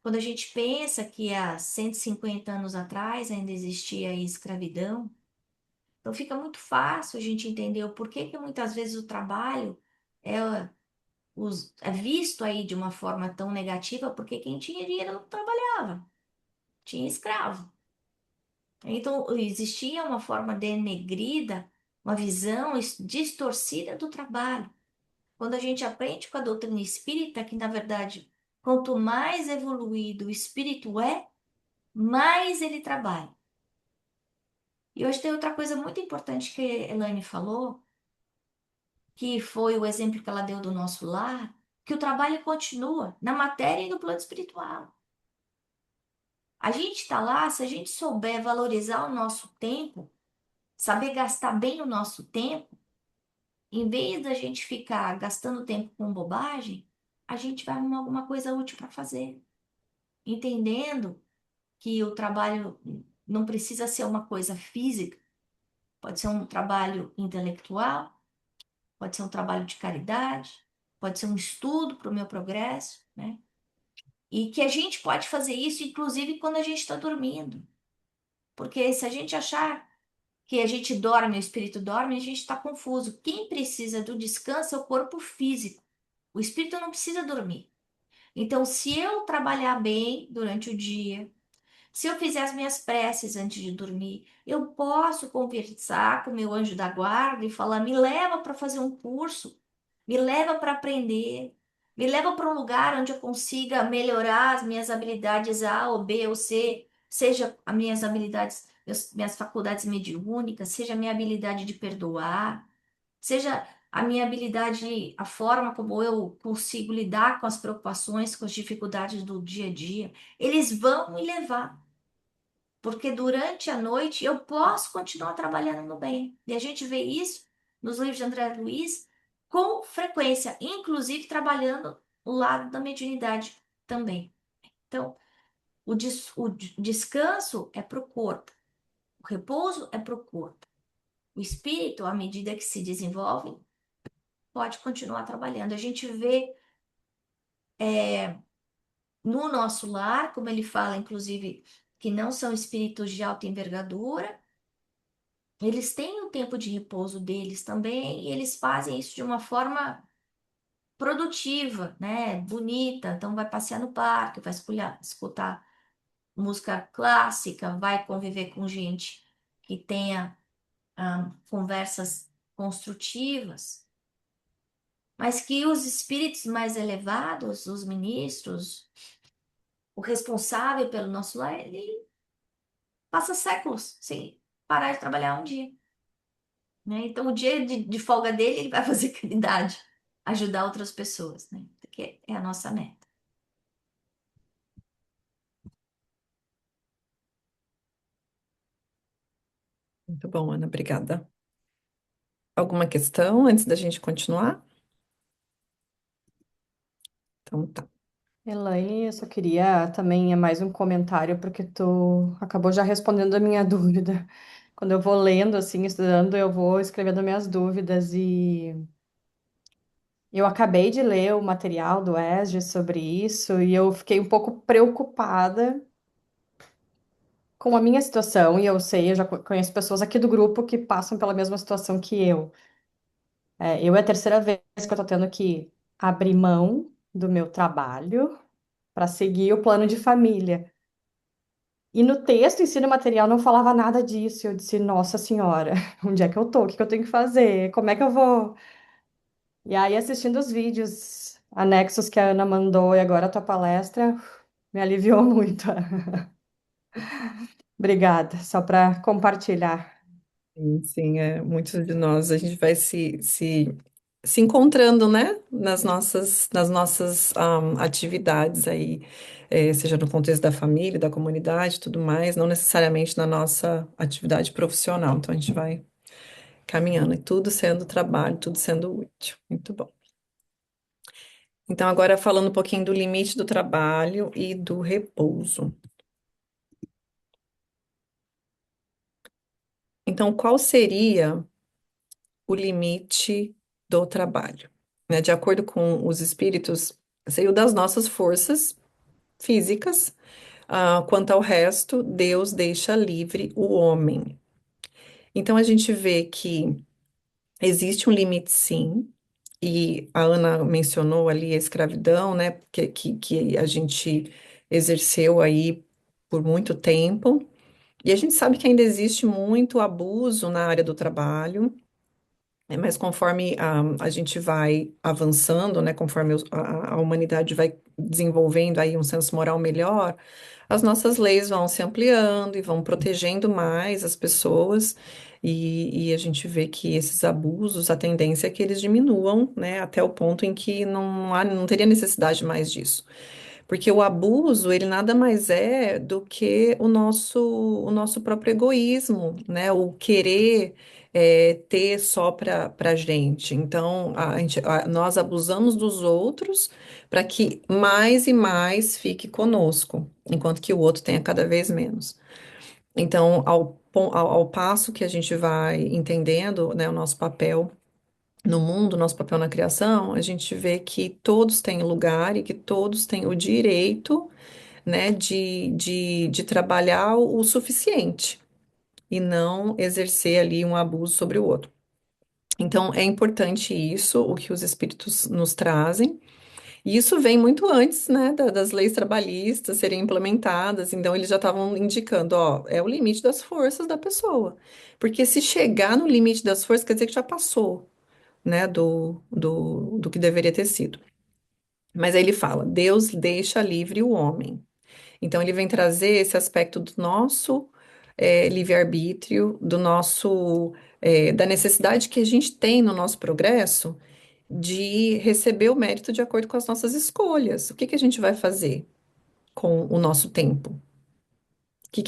Quando a gente pensa que há 150 anos atrás ainda existia a escravidão, então fica muito fácil a gente entender o porquê que muitas vezes o trabalho é, é visto aí de uma forma tão negativa, porque quem tinha dinheiro não trabalhava, tinha escravo. Então existia uma forma denegrida, uma visão distorcida do trabalho. Quando a gente aprende com a doutrina espírita, que na verdade, quanto mais evoluído o espírito é, mais ele trabalha. E hoje tem outra coisa muito importante que a Elaine falou, que foi o exemplo que ela deu do nosso lar, que o trabalho continua na matéria e no plano espiritual. A gente está lá, se a gente souber valorizar o nosso tempo, saber gastar bem o nosso tempo, em vez da gente ficar gastando tempo com bobagem, a gente vai arrumar alguma coisa útil para fazer, entendendo que o trabalho não precisa ser uma coisa física, pode ser um trabalho intelectual, pode ser um trabalho de caridade, pode ser um estudo para o meu progresso, né? E que a gente pode fazer isso, inclusive, quando a gente está dormindo. Porque se a gente achar que a gente dorme, o espírito dorme, a gente está confuso. Quem precisa do descanso é o corpo físico. O espírito não precisa dormir. Então, se eu trabalhar bem durante o dia, se eu fizer as minhas preces antes de dormir, eu posso conversar com o meu anjo da guarda e falar: me leva para fazer um curso, me leva para aprender, me leva para um lugar onde eu consiga melhorar as minhas habilidades A ou B ou C, seja as minhas habilidades, minhas faculdades mediúnicas, seja a minha habilidade de perdoar, seja a minha habilidade, a forma como eu consigo lidar com as preocupações, com as dificuldades do dia a dia. Eles vão me levar. Porque durante a noite eu posso continuar trabalhando no bem. E a gente vê isso nos livros de André Luiz com frequência, inclusive trabalhando o lado da mediunidade também. Então, o descanso é para o corpo, o repouso é para o corpo. O espírito, à medida que se desenvolve, pode continuar trabalhando. A gente vê no nosso lar, como ele fala, inclusive, que não são espíritos de alta envergadura. Eles têm o tempo de repouso deles também e eles fazem isso de uma forma produtiva, né? Bonita. Então, vai passear no parque, vai escutar música clássica, vai conviver com gente que tenha conversas construtivas, mas que os espíritos mais elevados, os ministros, o responsável pelo nosso lar, ele passa séculos sem parar de trabalhar um dia. Né? Então, o dia de folga dele, ele vai fazer caridade, ajudar outras pessoas, né? Que é a nossa meta. Muito bom, Ana, obrigada. Alguma questão antes da gente continuar? Então tá. Elaine, eu só queria também mais um comentário, porque tu acabou já respondendo a minha dúvida. Quando eu vou lendo, assim, estudando, eu vou escrevendo minhas dúvidas e eu acabei de ler o material do ESG sobre isso e eu fiquei um pouco preocupada com a minha situação e eu sei, eu já conheço pessoas aqui do grupo que passam pela mesma situação que eu. Eu é a terceira vez que eu tô tendo que abrir mão do meu trabalho para seguir o plano de família. E no texto, ensino material, não falava nada disso. Eu disse, Nossa Senhora, onde é que eu tô? O que que eu tenho que fazer? Como é que eu vou? E aí, assistindo os vídeos anexos que a Ana mandou e agora a tua palestra, me aliviou muito. Obrigada, só para compartilhar. Sim, muitos de nós a gente vai se encontrando, né, nas nossas atividades aí, seja no contexto da família, da comunidade, tudo mais, não necessariamente na nossa atividade profissional. Então a gente vai caminhando e tudo sendo trabalho, tudo sendo útil. Muito bom. Então, agora falando um pouquinho do limite do trabalho e do repouso. Então, qual seria o limite do trabalho? Né? De acordo com os espíritos, seria o das nossas forças físicas. Quanto ao resto, Deus deixa livre o homem. Então, a gente vê que existe um limite, sim. E a Ana mencionou ali a escravidão, né, que a gente exerceu aí por muito tempo. E a gente sabe que ainda existe muito abuso na área do trabalho, né, mas conforme a gente vai avançando, né, conforme a humanidade vai desenvolvendo aí um senso moral melhor, as nossas leis vão se ampliando e vão protegendo mais as pessoas, e a gente vê que esses abusos, a tendência é que eles diminuam, né, até o ponto em que não teria necessidade mais disso. Porque o abuso, ele nada mais é do que o nosso próprio egoísmo, né? O querer ter só para gente. Então, nós abusamos dos outros para que mais e mais fique conosco, enquanto que o outro tenha cada vez menos. Então, ao passo que a gente vai entendendo, né, o nosso papel no mundo, nosso papel na criação, a gente vê que todos têm lugar e que todos têm o direito, né, de trabalhar o suficiente e não exercer ali um abuso sobre o outro. Então, é importante isso, o que os espíritos nos trazem, e isso vem muito antes, né, das leis trabalhistas serem implementadas, então eles já estavam indicando, ó, é o limite das forças da pessoa, porque se chegar no limite das forças, quer dizer que já passou, né, do que deveria ter sido. Mas aí ele fala, Deus deixa livre o homem. Então, ele vem trazer esse aspecto do nosso livre-arbítrio, da necessidade que a gente tem no nosso progresso de receber o mérito de acordo com as nossas escolhas. O que que a gente vai fazer com o nosso tempo? Que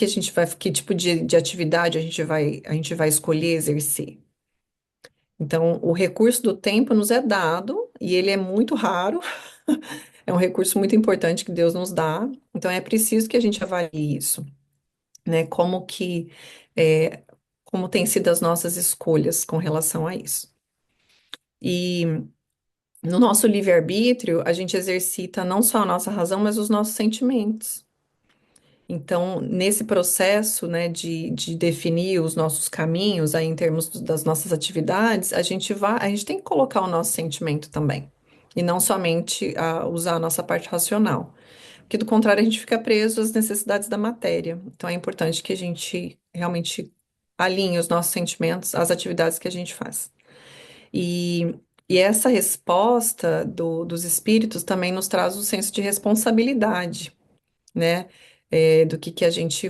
tipo de atividade a gente vai escolher exercer? Então, o recurso do tempo nos é dado e ele é muito raro, é um recurso muito importante que Deus nos dá. Então, é preciso que a gente avalie isso, né? É, como tem sido as nossas escolhas com relação a isso. E no nosso livre-arbítrio, a gente exercita não só a nossa razão, mas os nossos sentimentos. Então, nesse processo, né, de definir os nossos caminhos, aí, em termos das nossas atividades, a gente tem que colocar o nosso sentimento também. E não somente usar a nossa parte racional. Porque, do contrário, a gente fica preso às necessidades da matéria. Então, é importante que a gente realmente alinhe os nossos sentimentos às atividades que a gente faz. E, e essa resposta dos espíritos também nos traz o senso de responsabilidade, né? Do que a gente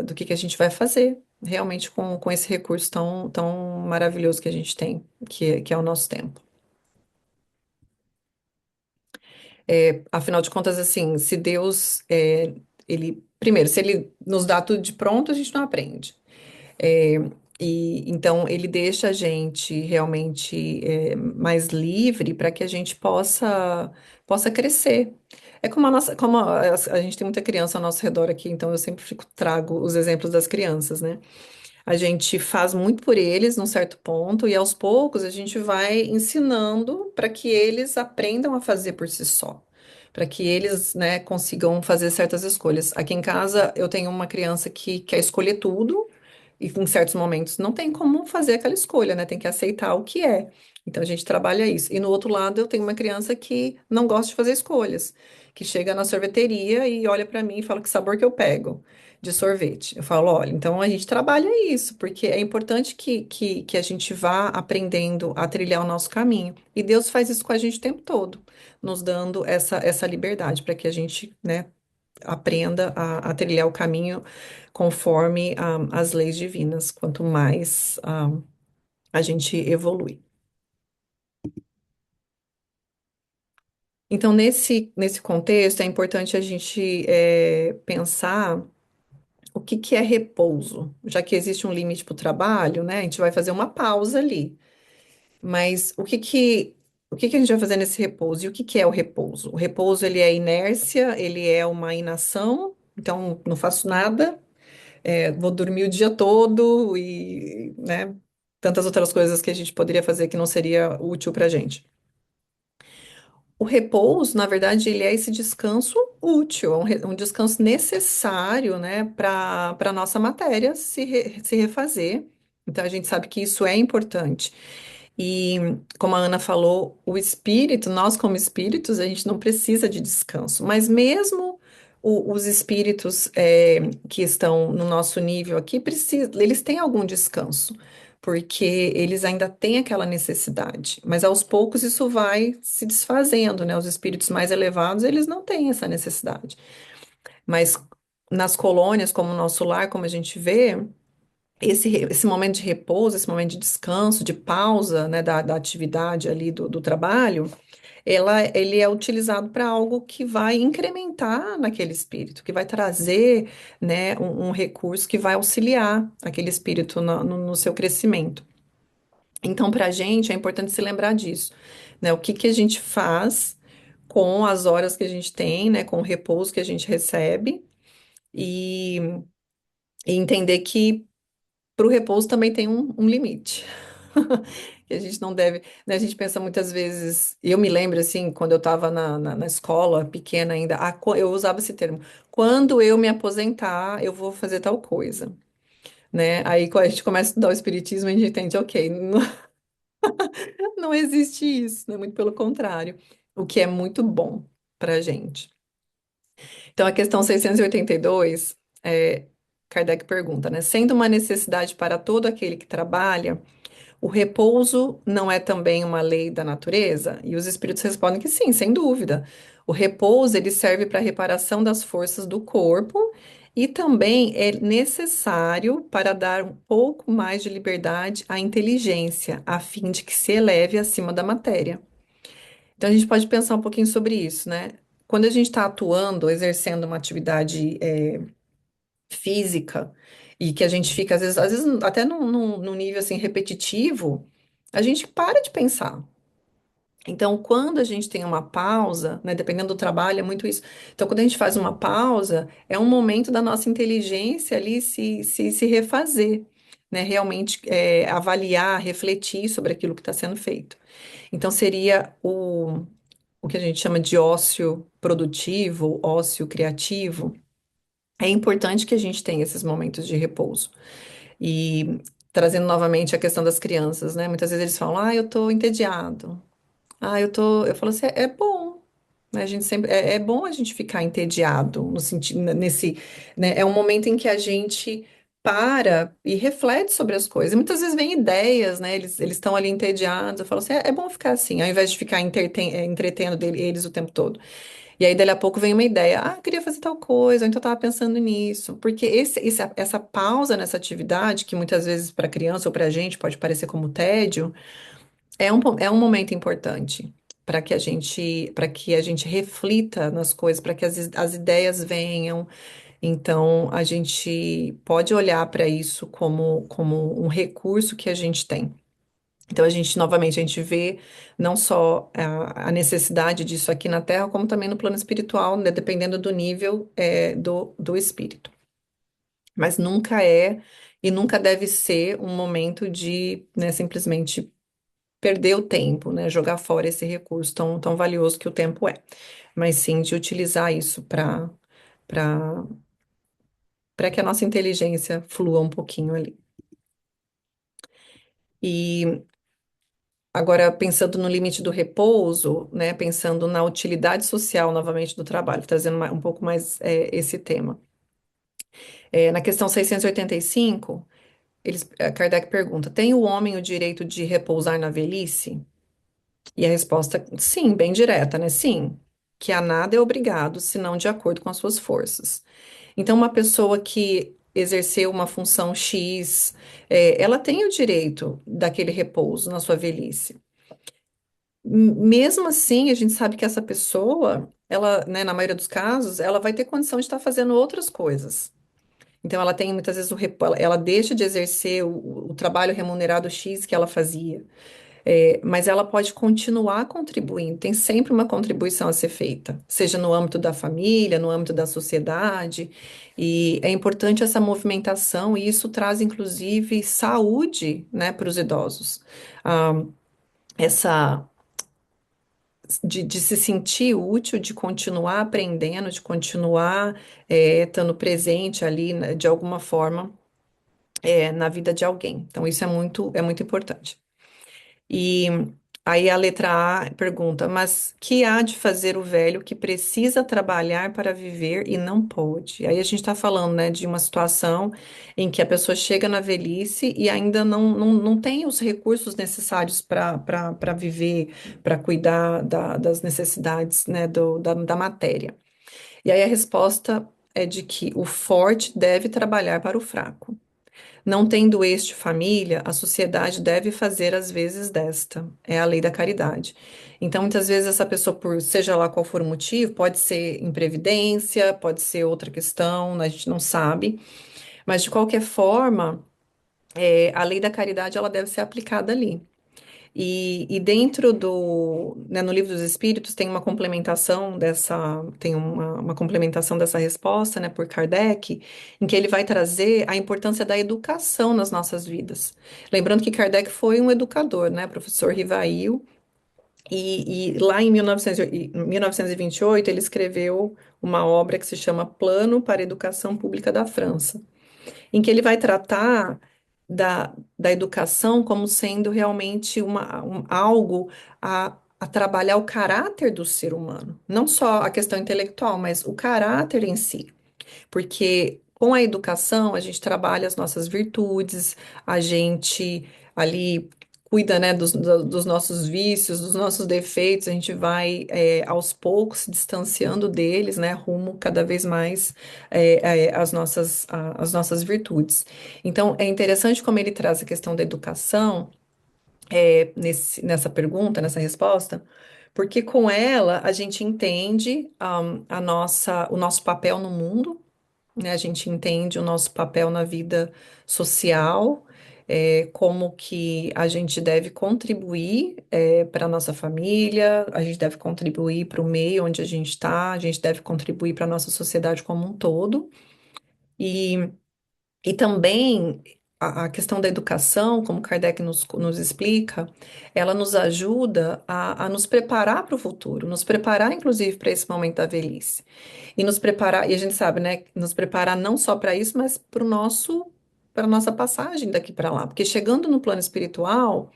do que a gente vai fazer realmente com esse recurso tão maravilhoso que a gente tem, que é o nosso tempo. Afinal de contas, assim, se Deus, primeiro, se ele nos dá tudo de pronto, a gente não aprende. É, e então ele deixa a gente realmente mais livre para que a gente possa crescer. É como a gente tem muita criança ao nosso redor aqui, então eu sempre trago os exemplos das crianças, né? A gente faz muito por eles num certo ponto, e aos poucos a gente vai ensinando para que eles aprendam a fazer por si só, para que eles, né, consigam fazer certas escolhas. Aqui em casa eu tenho uma criança que quer escolher tudo, e em certos momentos não tem como fazer aquela escolha, né? Tem que aceitar o que é. Então a gente trabalha isso. E no outro lado eu tenho uma criança que não gosta de fazer escolhas, que chega na sorveteria e olha para mim e fala que sabor que eu pego de sorvete. Eu falo, olha, então a gente trabalha isso, porque é importante que a gente vá aprendendo a trilhar o nosso caminho. E Deus faz isso com a gente o tempo todo, nos dando essa liberdade para que a gente, né, aprenda a trilhar o caminho conforme as leis divinas, quanto mais a gente evolui. Então, nesse contexto, é importante a gente pensar o que é repouso, já que existe um limite para o trabalho, né? A gente vai fazer uma pausa ali. Mas o que que a gente vai fazer nesse repouso? E o que que é o repouso? O repouso, ele é inércia, ele é uma inação, então não faço nada, vou dormir o dia todo e, né, tantas outras coisas que a gente poderia fazer que não seria útil para a gente. O repouso, na verdade, ele é esse descanso útil, é um descanso necessário, né, para a nossa matéria se refazer. Então, a gente sabe que isso é importante. E, como a Ana falou, o espírito, nós como espíritos, a gente não precisa de descanso, mas mesmo os espíritos que estão no nosso nível aqui, eles têm algum descanso, porque eles ainda têm aquela necessidade, mas aos poucos isso vai se desfazendo, né? Os espíritos mais elevados, eles não têm essa necessidade, mas nas colônias, como o nosso lar, como a gente vê, esse momento de repouso, esse momento de descanso, de pausa, né, da atividade ali do trabalho, ele é utilizado para algo que vai incrementar naquele espírito, que vai trazer, né, um recurso que vai auxiliar aquele espírito no seu crescimento. Então, para a gente, é importante se lembrar disso, né? O que que a gente faz com as horas que a gente tem, né, com o repouso que a gente recebe e, e entender que para o repouso também tem um limite. Que a gente não deve, né? A gente pensa muitas vezes, eu me lembro assim, quando eu estava na escola, pequena ainda, eu usava esse termo, quando eu me aposentar, eu vou fazer tal coisa, né? Aí quando a gente começa a estudar o espiritismo, a gente entende, ok, não, não existe isso, né? Muito pelo contrário, o que é muito bom pra gente. Então, a questão 682, Kardec pergunta, né? Sendo uma necessidade para todo aquele que trabalha, o repouso não é também uma lei da natureza? E os espíritos respondem que sim, sem dúvida. O repouso ele serve para a reparação das forças do corpo e também é necessário para dar um pouco mais de liberdade à inteligência, a fim de que se eleve acima da matéria. Então a gente pode pensar um pouquinho sobre isso, né? Quando a gente está atuando, exercendo uma atividade física e que a gente fica, às vezes até num nível assim repetitivo, a gente para de pensar. Então, quando a gente tem uma pausa, né, dependendo do trabalho, é muito isso. Então, quando a gente faz uma pausa, é um momento da nossa inteligência ali se refazer, né, realmente avaliar, refletir sobre aquilo que está sendo feito. Então, seria o que a gente chama de ócio produtivo, ócio criativo. É importante que a gente tenha esses momentos de repouso. E trazendo novamente a questão das crianças, né? Muitas vezes eles falam, eu tô entediado. Eu falo assim, é bom, né? A gente sempre, é bom a gente ficar entediado, no sentido, nesse, né? É um momento em que a gente para e reflete sobre as coisas. E muitas vezes vem ideias, né? Eles estão ali entediados. Eu falo assim, é bom ficar assim, ao invés de ficar entretendo eles o tempo todo. E aí, dali a pouco, vem uma ideia. Eu queria fazer tal coisa, ou então eu estava pensando nisso. Porque essa pausa nessa atividade, que muitas vezes para criança ou para a gente pode parecer como tédio, é um momento importante para que a gente reflita nas coisas, para que as ideias venham. Então, a gente pode olhar para isso como um recurso que a gente tem. Então, novamente, a gente vê não só a necessidade disso aqui na Terra, como também no plano espiritual, né, dependendo do nível, do espírito. Mas nunca é e nunca deve ser um momento de, né, simplesmente perder o tempo, né, jogar fora esse recurso tão valioso que o tempo é. Mas sim de utilizar isso para para que a nossa inteligência flua um pouquinho ali. E agora, pensando no limite do repouso, né, pensando na utilidade social novamente do trabalho, trazendo um pouco mais esse tema. Na questão 685, Kardec pergunta: tem o homem o direito de repousar na velhice? E a resposta, sim, bem direta, né? Sim, que a nada é obrigado, senão de acordo com as suas forças. Então, uma pessoa que exerceu uma função X, ela tem o direito daquele repouso na sua velhice. Mesmo assim, a gente sabe que essa pessoa, ela, né, na maioria dos casos, ela vai ter condição de estar fazendo outras coisas. Então, ela tem muitas vezes ela deixa de exercer o trabalho remunerado X que ela fazia. Mas ela pode continuar contribuindo, tem sempre uma contribuição a ser feita, seja no âmbito da família, no âmbito da sociedade, e é importante essa movimentação, e isso traz, inclusive, saúde, né, para os idosos. Ah, essa de se sentir útil, de continuar aprendendo, de continuar estando presente ali, né, de alguma forma, na vida de alguém. Então, isso é muito importante. E aí a letra A pergunta: mas que há de fazer o velho que precisa trabalhar para viver e não pode? Aí a gente está falando, né, de uma situação em que a pessoa chega na velhice e ainda não tem os recursos necessários para viver, para cuidar das necessidades, né, da matéria. E aí a resposta é de que o forte deve trabalhar para o fraco. Não tendo este família, a sociedade deve fazer as vezes desta. É a lei da caridade. Então, muitas vezes, essa pessoa, por seja lá qual for o motivo, pode ser imprevidência, pode ser outra questão, a gente não sabe. Mas, de qualquer forma, a lei da caridade ela deve ser aplicada ali. E dentro né, no Livro dos Espíritos tem uma complementação tem uma complementação dessa resposta, né, por Kardec, em que ele vai trazer a importância da educação nas nossas vidas. Lembrando que Kardec foi um educador, né, professor Rivail, e lá em 1928 ele escreveu uma obra que se chama Plano para a Educação Pública da França em que ele vai tratar da educação como sendo realmente algo a trabalhar o caráter do ser humano, não só a questão intelectual, mas o caráter em si. Porque com a educação a gente trabalha as nossas virtudes, a gente ali cuida, né, dos nossos vícios, dos nossos defeitos, a gente vai aos poucos se distanciando deles, né, rumo cada vez mais às nossas virtudes. Então, é interessante como ele traz a questão da educação nessa pergunta, nessa resposta, porque com ela a gente entende o nosso papel no mundo, né? A gente entende o nosso papel na vida social, como que a gente deve contribuir para a nossa família, a gente deve contribuir para o meio onde a gente deve contribuir para a nossa sociedade como um todo. E, e também a questão da educação, como Kardec nos explica, ela nos ajuda a nos preparar para o futuro, nos preparar, inclusive, para esse momento da velhice. E nos preparar, e a gente sabe, né, nos preparar não só para isso, mas para a nossa passagem daqui para lá. Porque chegando no plano espiritual,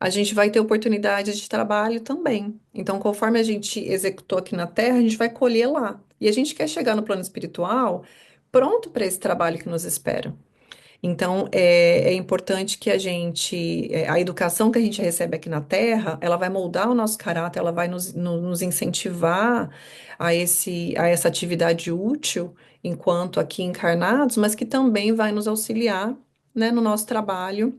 a gente vai ter oportunidades de trabalho também. Então, conforme a gente executou aqui na Terra, a gente vai colher lá. E a gente quer chegar no plano espiritual pronto para esse trabalho que nos espera. Então, é importante que a educação que a gente recebe aqui na Terra, ela vai moldar o nosso caráter, ela vai nos incentivar a essa atividade útil enquanto aqui encarnados, mas que também vai nos auxiliar, né, no nosso trabalho,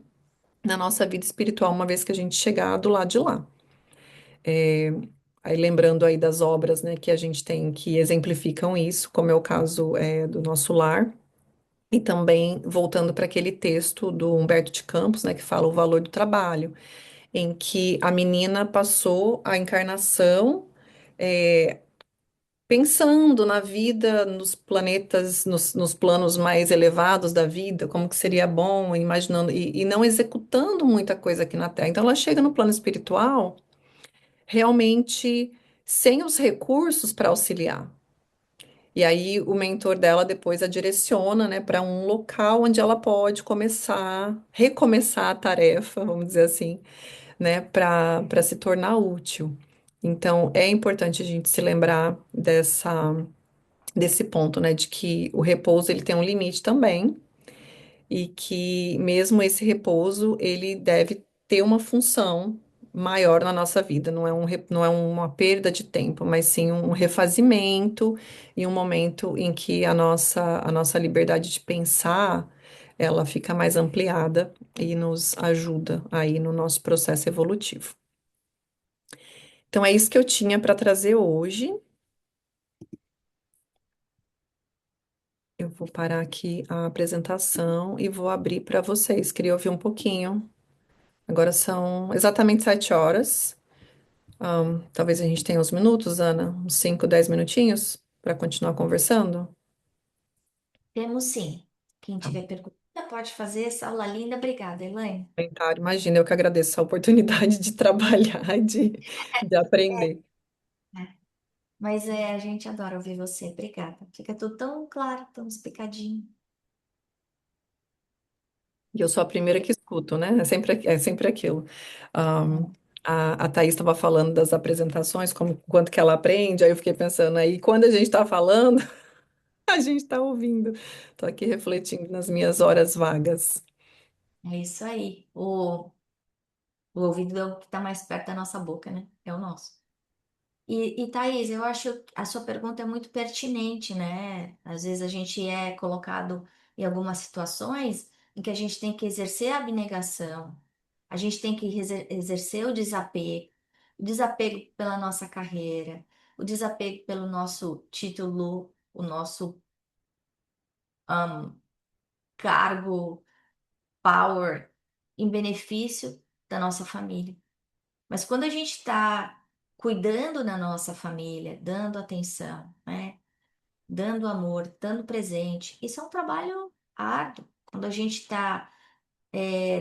na nossa vida espiritual, uma vez que a gente chegar do lado de lá. É, Aí lembrando aí das obras, né, que a gente tem que exemplificam isso, como é o caso, do nosso lar. E também voltando para aquele texto do Humberto de Campos, né, que fala o valor do trabalho, em que a menina passou a encarnação é, pensando na vida, nos planetas, nos planos mais elevados da vida, como que seria bom, imaginando, e não executando muita coisa aqui na Terra. Então ela chega no plano espiritual realmente sem os recursos para auxiliar. E aí o mentor dela depois a direciona, né, para um local onde ela pode recomeçar a tarefa, vamos dizer assim, né, para se tornar útil. Então é importante a gente se lembrar desse ponto, né, de que o repouso ele tem um limite também e que mesmo esse repouso ele deve ter uma função maior na nossa vida, não é uma perda de tempo, mas sim um refazimento e um momento em que a nossa liberdade de pensar ela fica mais ampliada e nos ajuda aí no nosso processo evolutivo. Então é isso que eu tinha para trazer hoje. Eu vou parar aqui a apresentação e vou abrir para vocês. Queria ouvir um pouquinho Agora são exatamente 7 horas. Talvez a gente tenha uns minutos, Ana, uns 5, 10 minutinhos para continuar conversando. Temos sim. Quem Tá. tiver pergunta pode fazer essa aula linda. Obrigada, Elaine. Comentário. Imagina, eu que agradeço a oportunidade de trabalhar, de aprender. Mas a gente adora ouvir você. Obrigada. Fica tudo tão claro, tão explicadinho. E eu sou a primeira que escuto, né? É sempre aquilo. Ahm, a Thaís estava falando das apresentações, como quanto que ela aprende, aí eu fiquei pensando aí, quando a gente está falando, a gente está ouvindo. Estou aqui refletindo nas minhas horas vagas. É isso aí. O ouvido é o que está mais perto da nossa boca, né? É o nosso. E Thaís, eu acho que a sua pergunta é muito pertinente, né? Às vezes a gente é colocado em algumas situações em que a gente tem que exercer a abnegação, a gente tem que exercer o desapego pela nossa carreira, o desapego pelo nosso título, o nosso cargo, power, em benefício da nossa família. Mas quando a gente está cuidando da nossa família, dando atenção, né? Dando amor, dando presente. Isso é um trabalho árduo. Quando a gente está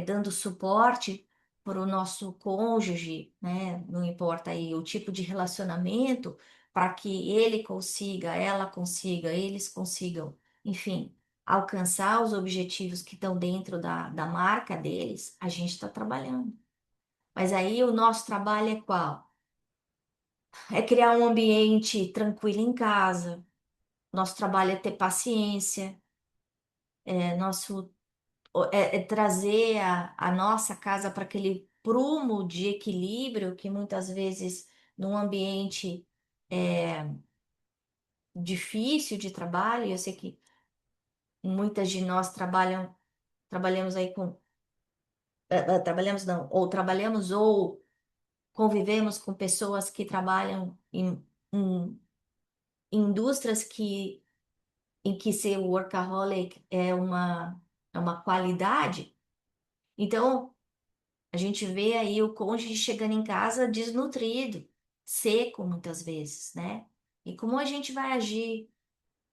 dando suporte para o nosso cônjuge, né? Não importa aí o tipo de relacionamento, para que ele consiga, ela consiga, eles consigam, enfim, alcançar os objetivos que estão dentro da marca deles, a gente está trabalhando. Mas aí o nosso trabalho é qual? É criar um ambiente tranquilo em casa. Nosso trabalho é ter paciência. Nosso é trazer a nossa casa para aquele prumo de equilíbrio que muitas vezes num ambiente difícil de trabalho, eu sei que muitas de nós trabalhamos aí com, trabalhamos não, ou trabalhamos ou convivemos com pessoas que trabalham em indústrias em que ser workaholic é uma qualidade. Então, a gente vê aí o cônjuge chegando em casa desnutrido, seco muitas vezes, né? E como a gente vai agir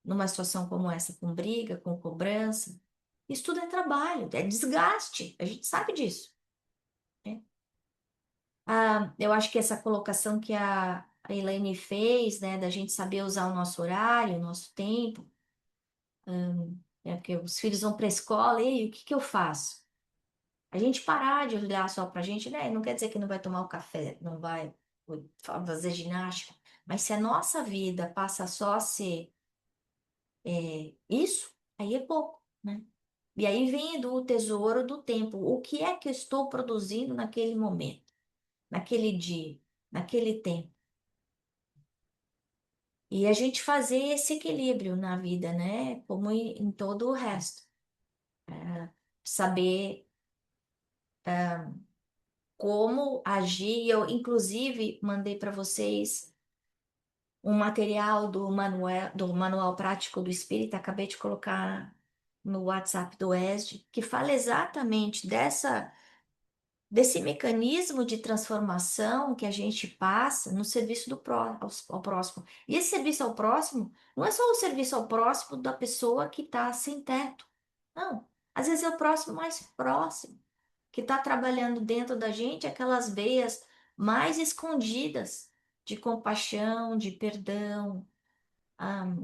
numa situação como essa, com briga, com cobrança? Isso tudo é trabalho, é desgaste, a gente sabe disso, né? Eu acho que essa colocação que a Elaine fez, né, da gente saber usar o nosso horário, o nosso tempo, porque os filhos vão para a escola, e aí, o que que eu faço? A gente parar de olhar só pra gente, né? Não quer dizer que não vai tomar o café, não vai fazer ginástica, mas se a nossa vida passa só a ser isso, aí é pouco, né? E aí vem do tesouro do tempo. O que é que eu estou produzindo naquele momento, naquele dia, naquele tempo? E a gente fazer esse equilíbrio na vida, né? Como em todo o resto. Saber como agir. Eu, inclusive, mandei para vocês um material do Manual Prático do Espírito, acabei de colocar no WhatsApp do ESD, que fala exatamente desse mecanismo de transformação que a gente passa no serviço ao próximo. E esse serviço ao próximo não é só o serviço ao próximo da pessoa que está sem teto. Não. Às vezes é o próximo mais próximo, que está trabalhando dentro da gente aquelas veias mais escondidas de compaixão, de perdão, ah,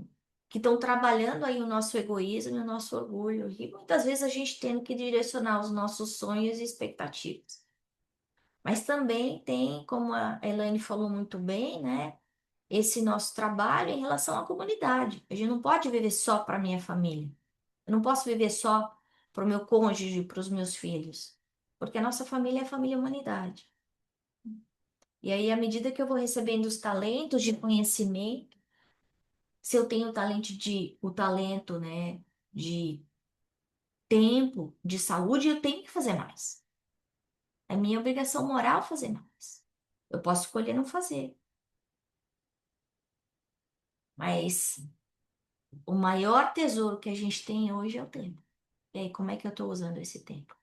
que estão trabalhando aí o nosso egoísmo e o nosso orgulho. E muitas vezes a gente tendo que direcionar os nossos sonhos e expectativas. Mas também tem, como a Elaine falou muito bem, né? Esse nosso trabalho em relação à comunidade. A gente não pode viver só para minha família. Eu não posso viver só para o meu cônjuge, para os meus filhos. Porque a nossa família é a família humanidade. E aí, à medida que eu vou recebendo os talentos de conhecimento, se eu tenho o talento, né, de tempo, de saúde, eu tenho que fazer mais. É minha obrigação moral fazer mais. Eu posso escolher não fazer, mas o maior tesouro que a gente tem hoje é o tempo. E aí, como é que eu estou usando esse tempo?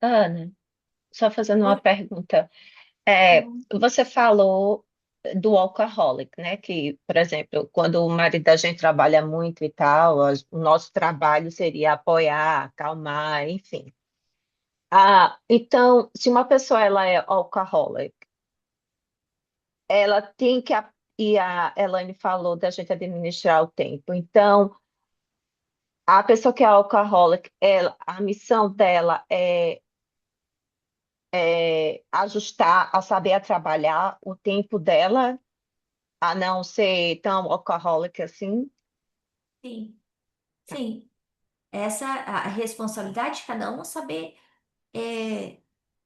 Ana, só fazendo uma Oi? pergunta. Uhum. Você falou do workaholic, né? Que, por exemplo, quando o marido da gente trabalha muito e tal, o nosso trabalho seria apoiar, acalmar, enfim. Então, se uma pessoa ela é workaholic, ela tem que, e a Elaine falou da gente administrar o tempo. Então, a pessoa que é workaholic, a missão dela é ajustar, a saber a trabalhar o tempo dela, a não ser tão workaholic assim. Sim, sim. Essa a responsabilidade de cada um saber é,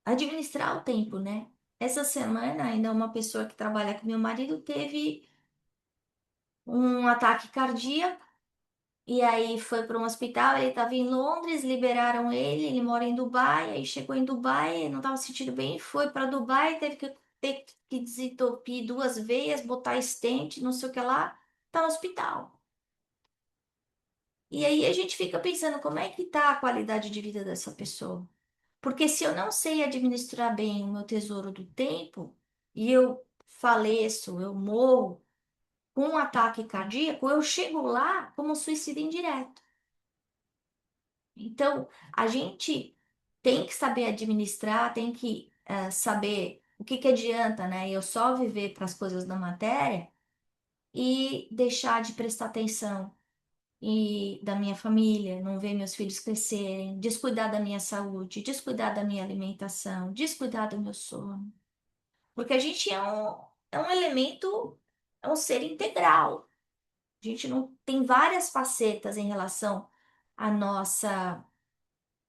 administrar o tempo, né? Essa semana, ainda uma pessoa que trabalha com meu marido teve um ataque cardíaco e aí foi para um hospital. Ele estava em Londres, liberaram ele. Ele mora em Dubai. Aí chegou em Dubai, não estava se sentindo bem, foi para Dubai, ter que desentupir duas veias, botar stent, não sei o que lá, tá no hospital. E aí a gente fica pensando como é que tá a qualidade de vida dessa pessoa. Porque se eu não sei administrar bem o meu tesouro do tempo e eu faleço, eu morro com um ataque cardíaco, eu chego lá como suicídio indireto. Então, a gente tem que saber administrar, tem que saber o que que adianta, né? Eu só viver para as coisas da matéria e deixar de prestar atenção e da minha família, não ver meus filhos crescerem, descuidar da minha saúde, descuidar da minha alimentação, descuidar do meu sono. Porque a gente é um elemento, é um ser integral. A gente não tem várias facetas em relação à nossa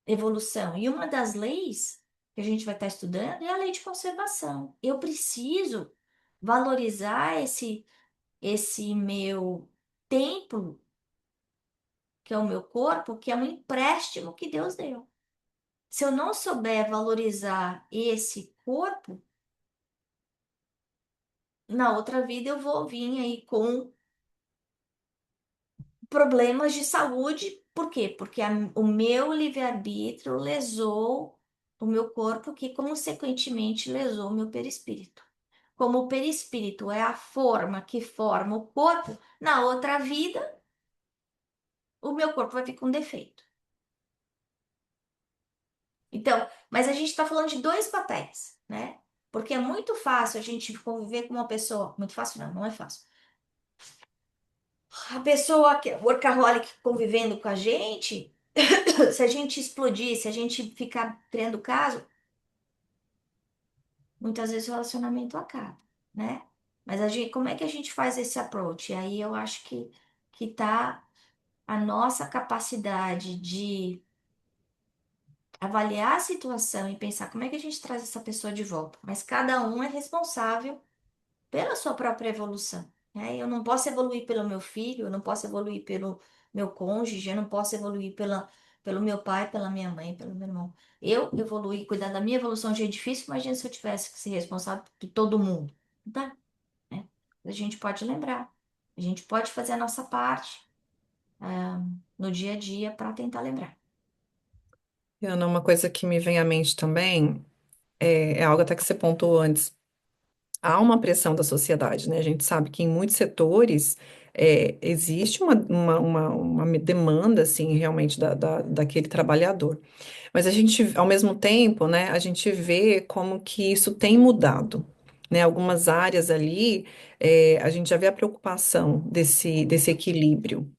evolução. E uma das leis que a gente vai estar estudando é a lei de conservação. Eu preciso valorizar esse meu templo, que é o meu corpo, que é um empréstimo que Deus deu. Se eu não souber valorizar esse corpo, na outra vida eu vou vir aí com problemas de saúde. Por quê? Porque o meu livre-arbítrio lesou o meu corpo, que consequentemente lesou o meu perispírito. Como o perispírito é a forma que forma o corpo, na outra vida, o meu corpo vai vir com defeito. Então, mas a gente está falando de dois papéis, né? Porque é muito fácil a gente conviver com uma pessoa. Muito fácil, não, não é fácil. A pessoa que é workaholic convivendo com a gente, se a gente explodir, se a gente ficar criando caso, muitas vezes o relacionamento acaba, né? Mas a gente, como é que a gente faz esse approach? E aí eu acho que tá a nossa capacidade de avaliar a situação e pensar como é que a gente traz essa pessoa de volta. Mas cada um é responsável pela sua própria evolução, né? Eu não posso evoluir pelo meu filho, eu não posso evoluir pelo meu cônjuge, eu não posso evoluir pelo meu pai, pela minha mãe, pelo meu irmão. Eu evoluir, cuidar da minha evolução já é difícil, imagina se eu tivesse que ser responsável por todo mundo. Não dá, né? A gente pode lembrar, a gente pode fazer a nossa parte, no dia a dia para tentar lembrar. E, Ana, uma coisa que me vem à mente também é algo até que você pontuou antes. Há uma pressão da sociedade, né? A gente sabe que em muitos setores existe uma demanda, assim, realmente daquele trabalhador. Mas a gente, ao mesmo tempo, né, a gente vê como que isso tem mudado, né? Algumas áreas ali, a gente já vê a preocupação desse equilíbrio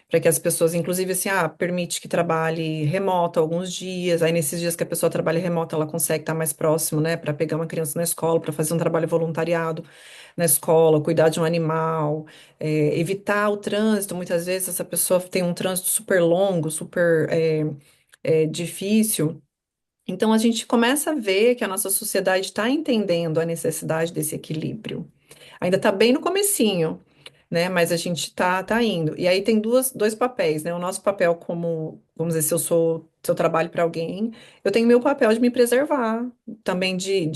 para que as pessoas, inclusive, assim, permite que trabalhe remoto alguns dias, aí nesses dias que a pessoa trabalha remoto, ela consegue estar mais próximo, né, para pegar uma criança na escola, para fazer um trabalho voluntariado na escola, cuidar de um animal, evitar o trânsito. Muitas vezes essa pessoa tem um trânsito super longo, super difícil. Então a gente começa a ver que a nossa sociedade está entendendo a necessidade desse equilíbrio. Ainda está bem no comecinho, né? Mas a gente tá indo. E aí tem dois papéis, né? O nosso papel como, vamos dizer, se eu trabalho para alguém, eu tenho meu papel de me preservar, também de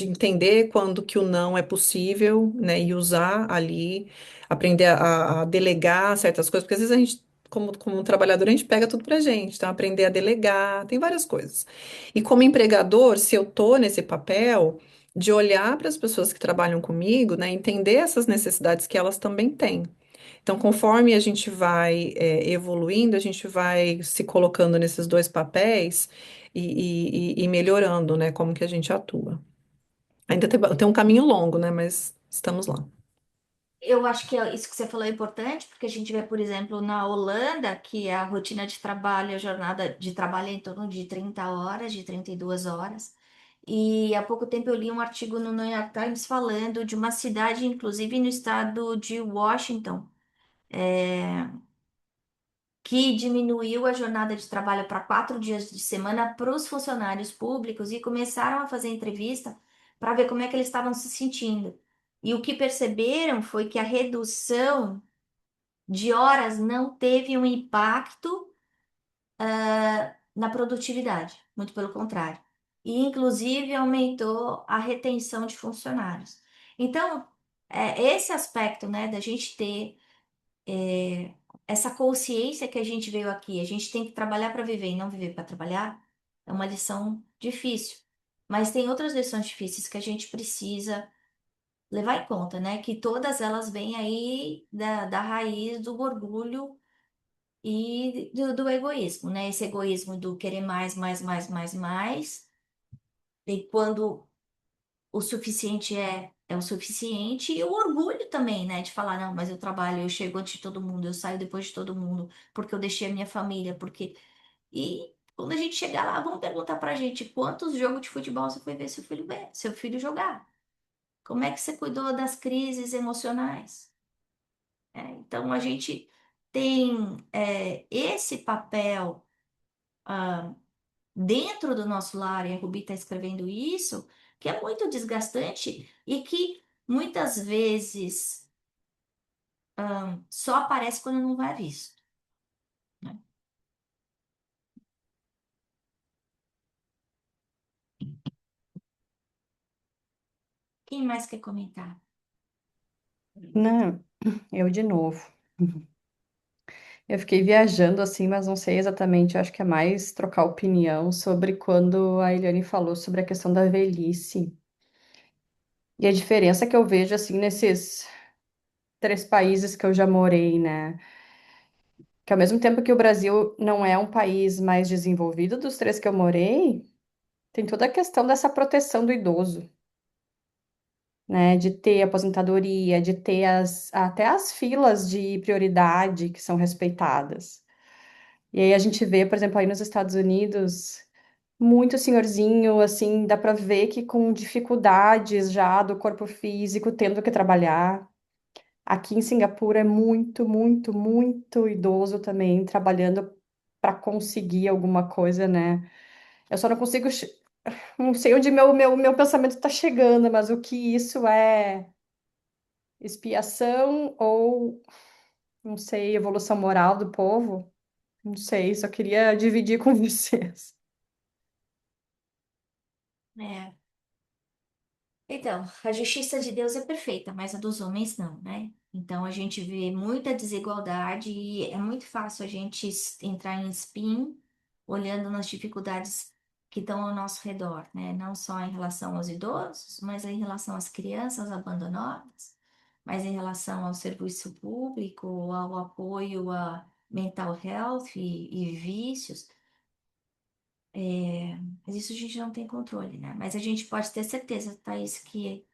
entender quando que o não é possível, né? E usar ali, aprender a delegar certas coisas, porque às vezes a gente como um trabalhador, a gente pega tudo pra gente. Então, aprender a delegar, tem várias coisas. E como empregador, se eu tô nesse papel de olhar para as pessoas que trabalham comigo, né, entender essas necessidades que elas também têm. Então, conforme a gente vai, evoluindo, a gente vai se colocando nesses dois papéis e melhorando, né, como que a gente atua. Ainda tem um caminho longo, né, mas estamos lá. Eu acho que isso que você falou é importante, porque a gente vê, por exemplo, na Holanda, que a rotina de trabalho, a jornada de trabalho é em torno de 30 horas, de 32 horas. E há pouco tempo eu li um artigo no New York Times falando de uma cidade, inclusive no estado de Washington, é, que diminuiu a jornada de trabalho para 4 dias de semana para os funcionários públicos e começaram a fazer entrevista para ver como é que eles estavam se sentindo. E o que perceberam foi que a redução de horas não teve um impacto na produtividade, muito pelo contrário. E, inclusive, aumentou a retenção de funcionários. Então, esse aspecto, né, da gente ter essa consciência que a gente veio aqui, a gente tem que trabalhar para viver e não viver para trabalhar, é uma lição difícil. Mas tem outras lições difíceis que a gente precisa levar em conta, né? Que todas elas vêm aí da raiz do orgulho e do egoísmo, né? Esse egoísmo do querer mais, mais, mais, mais, mais. E quando o suficiente é o suficiente, e o orgulho também, né? De falar, não, mas eu trabalho, eu chego antes de todo mundo, eu saio depois de todo mundo, porque eu deixei a minha família, porque. E quando a gente chegar lá, vão perguntar pra gente quantos jogos de futebol você foi ver seu filho jogar. Como é que você cuidou das crises emocionais? Então, a gente tem esse papel dentro do nosso lar, e a Rubi está escrevendo isso, que é muito desgastante e que muitas vezes só aparece quando não vai visto, né? Quem mais quer comentar? Não, eu de novo. Eu fiquei viajando assim, mas não sei exatamente. Eu acho que é mais trocar opinião sobre quando a Eliane falou sobre a questão da velhice. E a diferença que eu vejo assim nesses 3 países que eu já morei, né? Que ao mesmo tempo que o Brasil não é um país mais desenvolvido dos 3 que eu morei, tem toda a questão dessa proteção do idoso, né? De ter aposentadoria, de ter até as filas de prioridade que são respeitadas. E aí a gente vê, por exemplo, aí nos Estados Unidos, muito senhorzinho, assim, dá para ver que com dificuldades já do corpo físico, tendo que trabalhar. Aqui em Singapura é muito, muito, muito idoso também, trabalhando para conseguir alguma coisa, né? Eu só não consigo, não sei onde meu pensamento está chegando, mas o que isso é expiação ou, não sei, evolução moral do povo? Não sei, só queria dividir com vocês. É. Então, a justiça de Deus é perfeita, mas a dos homens não, né? Então a gente vê muita desigualdade e é muito fácil a gente entrar em spin olhando nas dificuldades que estão ao nosso redor, né? Não só em relação aos idosos, mas em relação às crianças abandonadas, mas em relação ao serviço público, ao apoio a mental health e vícios. Mas isso a gente não tem controle, né? Mas a gente pode ter certeza, Thaís, que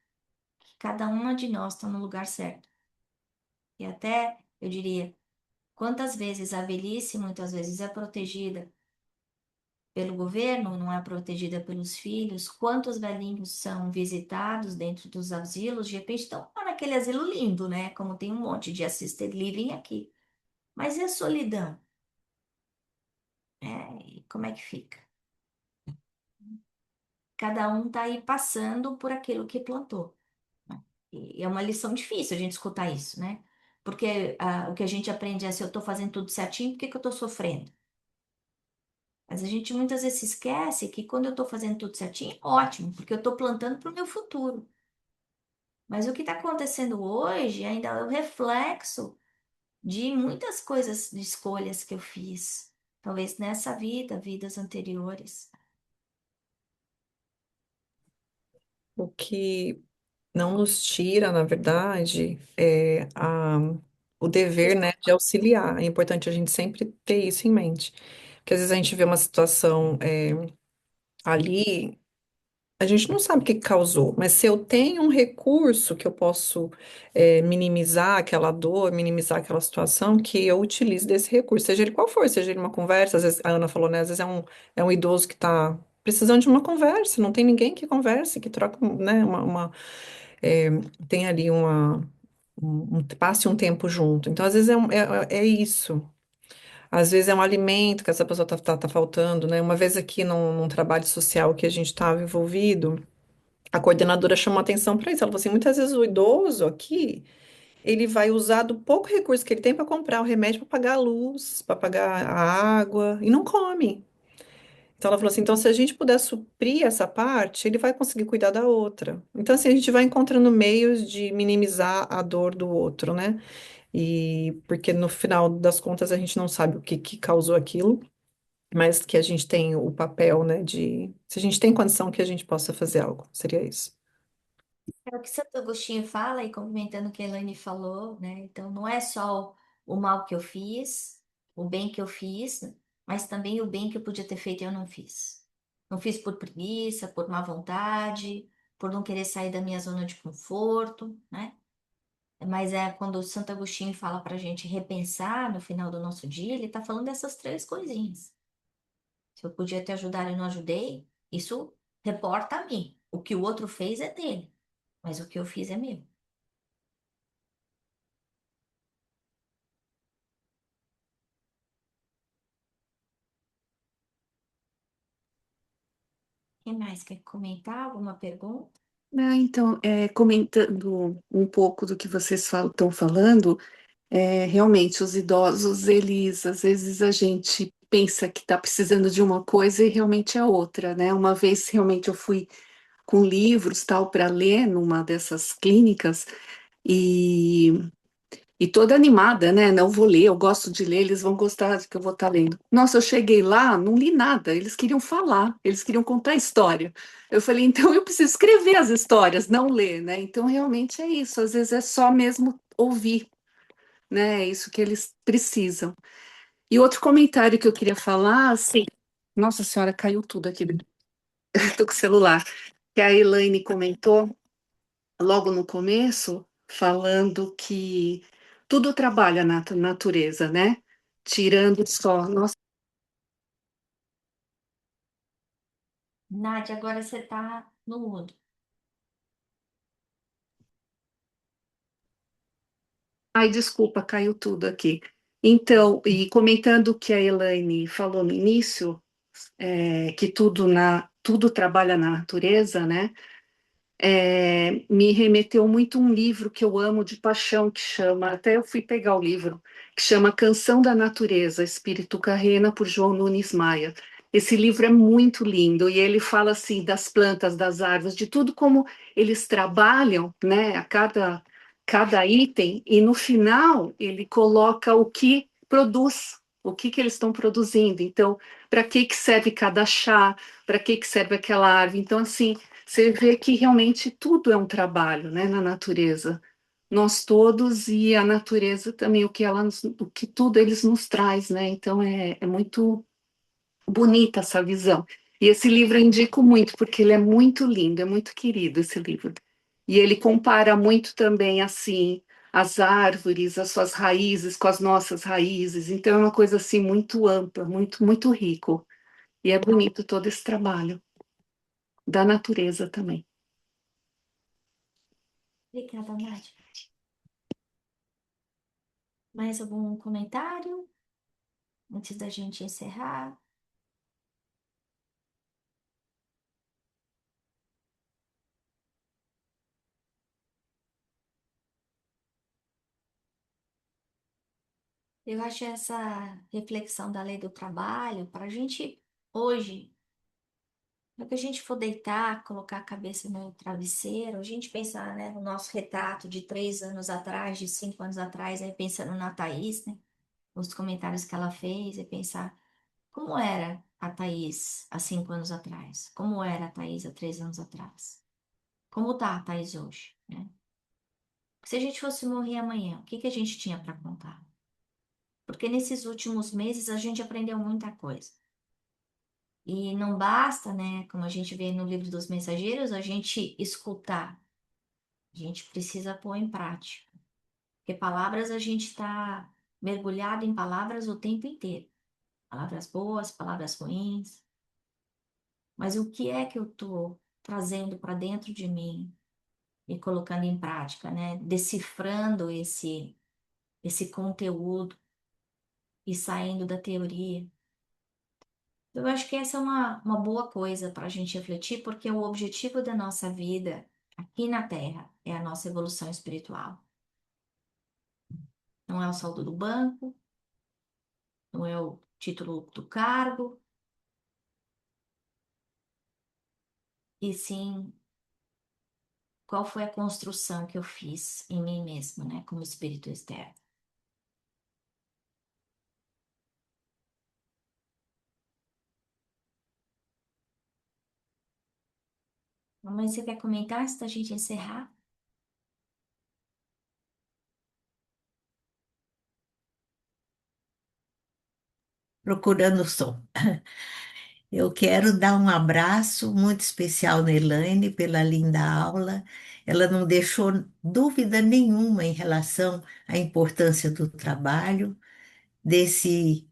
cada uma de nós está no lugar certo. E até, eu diria, quantas vezes a velhice muitas vezes é protegida pelo governo, não é protegida pelos filhos, quantos velhinhos são visitados dentro dos asilos, de repente estão lá naquele asilo lindo, né? Como tem um monte de assisted living aqui. Mas e a solidão? E como é que fica? Cada um está aí passando por aquilo que plantou. E é uma lição difícil a gente escutar isso, né? Porque o que a gente aprende é se eu estou fazendo tudo certinho, por que que eu estou sofrendo? Mas a gente muitas vezes se esquece que quando eu estou fazendo tudo certinho, ótimo, porque eu estou plantando para o meu futuro. Mas o que está acontecendo hoje ainda é o reflexo de muitas coisas, de escolhas que eu fiz, talvez nessa vida, vidas anteriores. O que não nos tira, na verdade, é o dever, né, de auxiliar. É importante a gente sempre ter isso em mente. Porque às vezes a gente vê uma situação ali, a gente não sabe o que causou, mas se eu tenho um recurso que eu posso minimizar aquela dor, minimizar aquela situação, que eu utilize desse recurso, seja ele qual for, seja ele uma conversa, às vezes a Ana falou, né, às vezes é um idoso que está precisando de uma conversa, não tem ninguém que converse, que troca, né, é, tem ali passe um tempo junto. Então, às vezes é isso. Às vezes é um alimento que essa pessoa tá faltando, né? Uma vez aqui num trabalho social que a gente estava envolvido, a coordenadora chamou atenção para isso. Ela falou assim: muitas vezes o idoso aqui, ele vai usar do pouco recurso que ele tem para comprar o remédio para pagar a luz, para pagar a água, e não come. Então ela falou assim: então se a gente puder suprir essa parte, ele vai conseguir cuidar da outra. Então, assim, a gente vai encontrando meios de minimizar a dor do outro, né? E porque no final das contas a gente não sabe o que causou aquilo, mas que a gente tem o papel, né, de se a gente tem condição que a gente possa fazer algo, seria isso. É o que Santo Agostinho fala, e complementando o que a Elaine falou, né? Então, não é só o mal que eu fiz, o bem que eu fiz, mas também o bem que eu podia ter feito e eu não fiz. Não fiz por preguiça, por má vontade, por não querer sair da minha zona de conforto, né? Mas é quando o Santo Agostinho fala para a gente repensar no final do nosso dia, ele está falando dessas três coisinhas. Se eu podia te ajudar e não ajudei, isso reporta a mim. O que o outro fez é dele, mas o que eu fiz é meu. Quem mais quer comentar? Alguma pergunta? Então, comentando um pouco do que vocês estão falando, realmente os idosos, eles, às vezes a gente pensa que está precisando de uma coisa e realmente é outra, né? Uma vez realmente eu fui com livros tal para ler numa dessas clínicas e toda animada, né? Não vou ler, eu gosto de ler, eles vão gostar do que eu vou estar lendo. Nossa, eu cheguei lá, não li nada, eles queriam falar, eles queriam contar história. Eu falei, então eu preciso escrever as histórias, não ler, né? Então realmente é isso, às vezes é só mesmo ouvir, né? É isso que eles precisam. E outro comentário que eu queria falar, assim, nossa senhora, caiu tudo aqui, tô com o celular, que a Elaine comentou logo no começo, falando que tudo trabalha na natureza, né? Tirando só. Nossa, Nádia, agora você está no mudo. ai, desculpa, caiu tudo aqui. Então, e comentando o que a Elaine falou no início, que tudo trabalha na natureza, né? Me remeteu muito um livro que eu amo de paixão, que chama, até eu fui pegar o livro, que chama Canção da Natureza, Espírito Carrena, por João Nunes Maia. Esse livro é muito lindo e ele fala assim das plantas, das árvores, de tudo como eles trabalham, né, cada item, e no final ele coloca o que produz, o que eles estão produzindo. Então, para que serve cada chá, para que serve aquela árvore. Então, assim, você vê que realmente tudo é um trabalho, né, na natureza. Nós todos e a natureza também, o que tudo eles nos traz, né? Então é muito bonita essa visão. E esse livro eu indico muito, porque ele é muito lindo, é muito querido esse livro. E ele compara muito também, assim, as árvores, as suas raízes com as nossas raízes. Então é uma coisa, assim, muito ampla, muito, muito rico. E é bonito todo esse trabalho da natureza também. Obrigada, Nádia. Mais algum comentário antes da gente encerrar? Eu acho essa reflexão da lei do trabalho para a gente hoje Na hora que a gente for deitar, colocar a cabeça no travesseiro, a gente pensar, né, no nosso retrato de 3 anos atrás, de 5 anos atrás, aí pensando na Thaís, né, os comentários que ela fez, e pensar como era a Thaís há 5 anos atrás, como era a Thaís há 3 anos atrás, como tá a Thaís hoje, né? Se a gente fosse morrer amanhã, o que que a gente tinha para contar? Porque nesses últimos meses a gente aprendeu muita coisa. E não basta, né, como a gente vê no livro dos mensageiros, a gente escutar. A gente precisa pôr em prática. Porque palavras a gente está mergulhado em palavras o tempo inteiro. Palavras boas, palavras ruins. Mas o que é que eu estou trazendo para dentro de mim e colocando em prática, né? Decifrando esse conteúdo e saindo da teoria. Eu acho que essa é uma boa coisa para a gente refletir, porque o objetivo da nossa vida aqui na Terra é a nossa evolução espiritual. Não é o saldo do banco, não é o título do cargo, e sim qual foi a construção que eu fiz em mim mesmo, né, como espírito externo. Mamãe, você quer comentar antes da gente encerrar? Procurando o som. Eu quero dar um abraço muito especial na Elaine pela linda aula. Ela não deixou dúvida nenhuma em relação à importância do trabalho, desse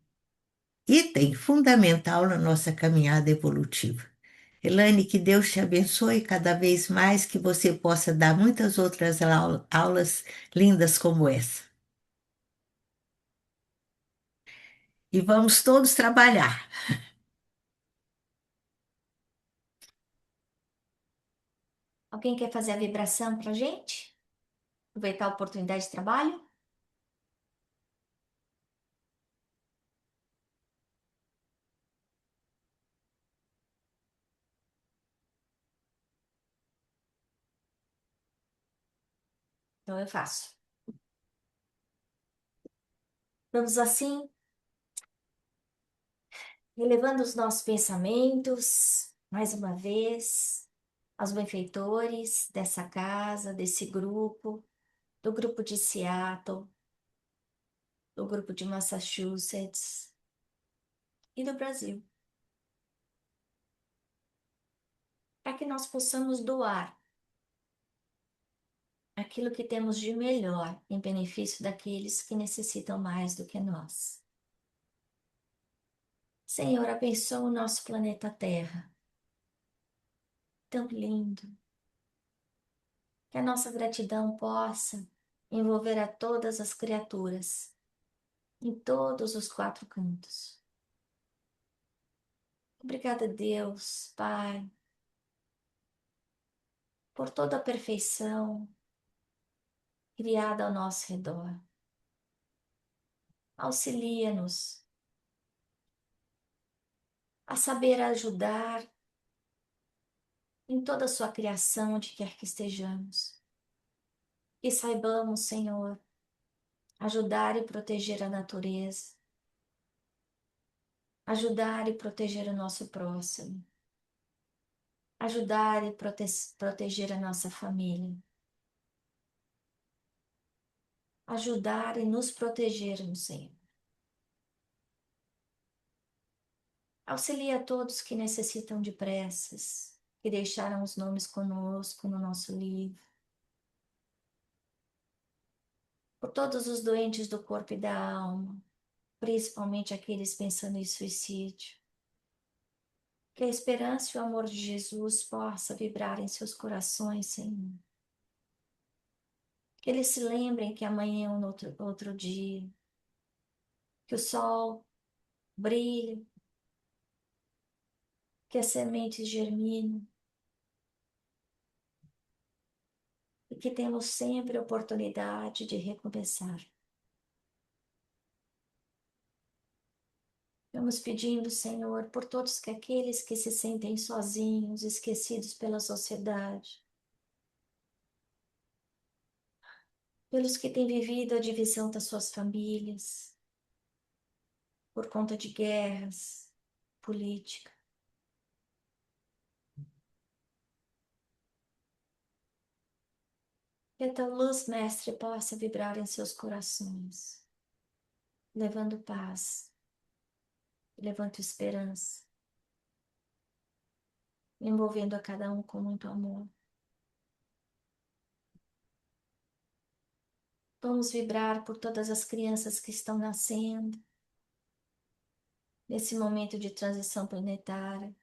item fundamental na nossa caminhada evolutiva. Elaine, que Deus te abençoe cada vez mais, que você possa dar muitas outras aulas lindas como essa. E vamos todos trabalhar. Alguém quer fazer a vibração para a gente? Aproveitar a oportunidade de trabalho? Então eu faço. Vamos assim, elevando os nossos pensamentos, mais uma vez, aos benfeitores dessa casa, desse grupo, do grupo de Seattle, do grupo de Massachusetts e do Brasil, para que nós possamos doar aquilo que temos de melhor em benefício daqueles que necessitam mais do que nós. Senhor, abençoa o nosso planeta Terra, tão lindo, que a nossa gratidão possa envolver a todas as criaturas, em todos os 4 cantos. Obrigada, Deus, Pai, por toda a perfeição criada ao nosso redor. Auxilia-nos a saber ajudar em toda a sua criação, onde quer que estejamos. E saibamos, Senhor, ajudar e proteger a natureza, ajudar e proteger o nosso próximo, ajudar e proteger a nossa família, ajudar e nos protegermos, Senhor. Auxilia a todos que necessitam de preces, que deixaram os nomes conosco no nosso livro. Por todos os doentes do corpo e da alma, principalmente aqueles pensando em suicídio. Que a esperança e o amor de Jesus possa vibrar em seus corações, Senhor. Que eles se lembrem que amanhã é um outro dia, que o sol brilhe, que as sementes germinam e que temos sempre a oportunidade de recomeçar. Eu Vamos pedindo, Senhor, por todos aqueles que se sentem sozinhos, esquecidos pela sociedade, pelos que têm vivido a divisão das suas famílias, por conta de guerras, política. Que a tua luz, Mestre, possa vibrar em seus corações, levando paz, levando esperança, envolvendo a cada um com muito amor. Vamos vibrar por todas as crianças que estão nascendo, nesse momento de transição planetária,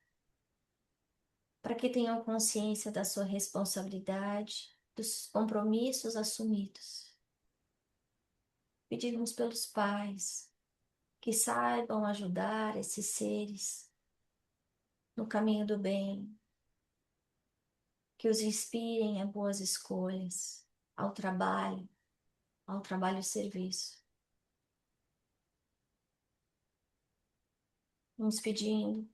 para que tenham consciência da sua responsabilidade, dos compromissos assumidos. Pedimos pelos pais que saibam ajudar esses seres no caminho do bem, que os inspirem a boas escolhas, ao trabalho e serviço. Vamos pedindo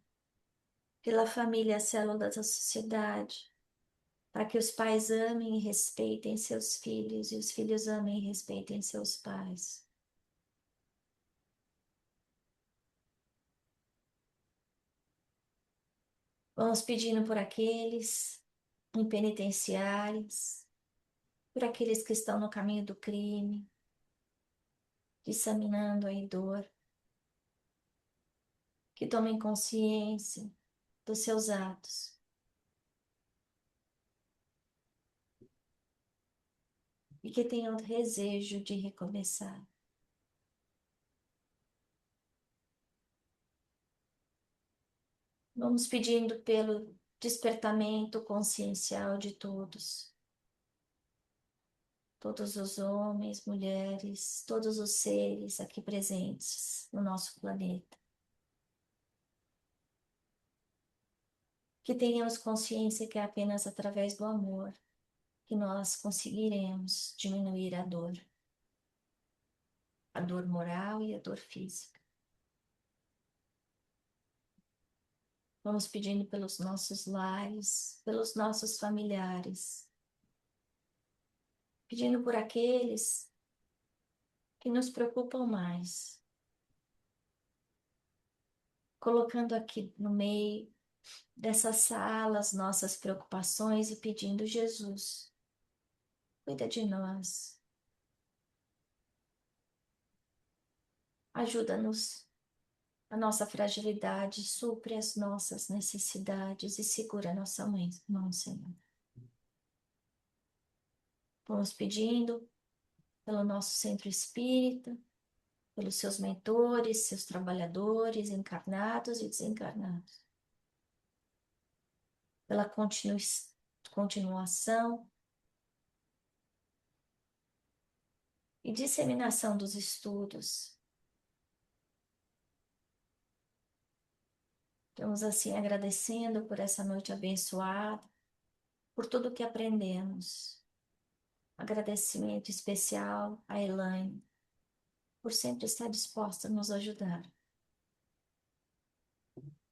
pela família, célula da sociedade, para que os pais amem e respeitem seus filhos e os filhos amem e respeitem seus pais. Vamos pedindo por aqueles em penitenciárias, por aqueles que estão no caminho do crime, disseminando a dor, que tomem consciência dos seus atos e que tenham desejo de recomeçar. Vamos pedindo pelo despertamento consciencial de todos. Todos os homens, mulheres, todos os seres aqui presentes no nosso planeta. Que tenhamos consciência que é apenas através do amor que nós conseguiremos diminuir a dor moral e a dor física. Vamos pedindo pelos nossos lares, pelos nossos familiares, pedindo por aqueles que nos preocupam mais, colocando aqui no meio dessa sala as nossas preocupações e pedindo: Jesus, cuida de nós, ajuda-nos, a nossa fragilidade, supre as nossas necessidades e segura a nossa mão, Senhor. Vamos pedindo pelo nosso centro espírita, pelos seus mentores, seus trabalhadores, encarnados e desencarnados, pela continuação e disseminação dos estudos. Estamos assim agradecendo por essa noite abençoada, por tudo que aprendemos. Agradecimento especial a Elaine, por sempre estar disposta a nos ajudar.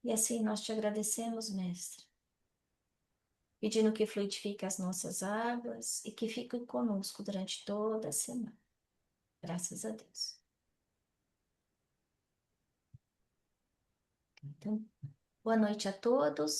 E assim nós te agradecemos, Mestre, pedindo que fluidifique as nossas águas e que fique conosco durante toda a semana. Graças a Deus. Então, boa noite a todos.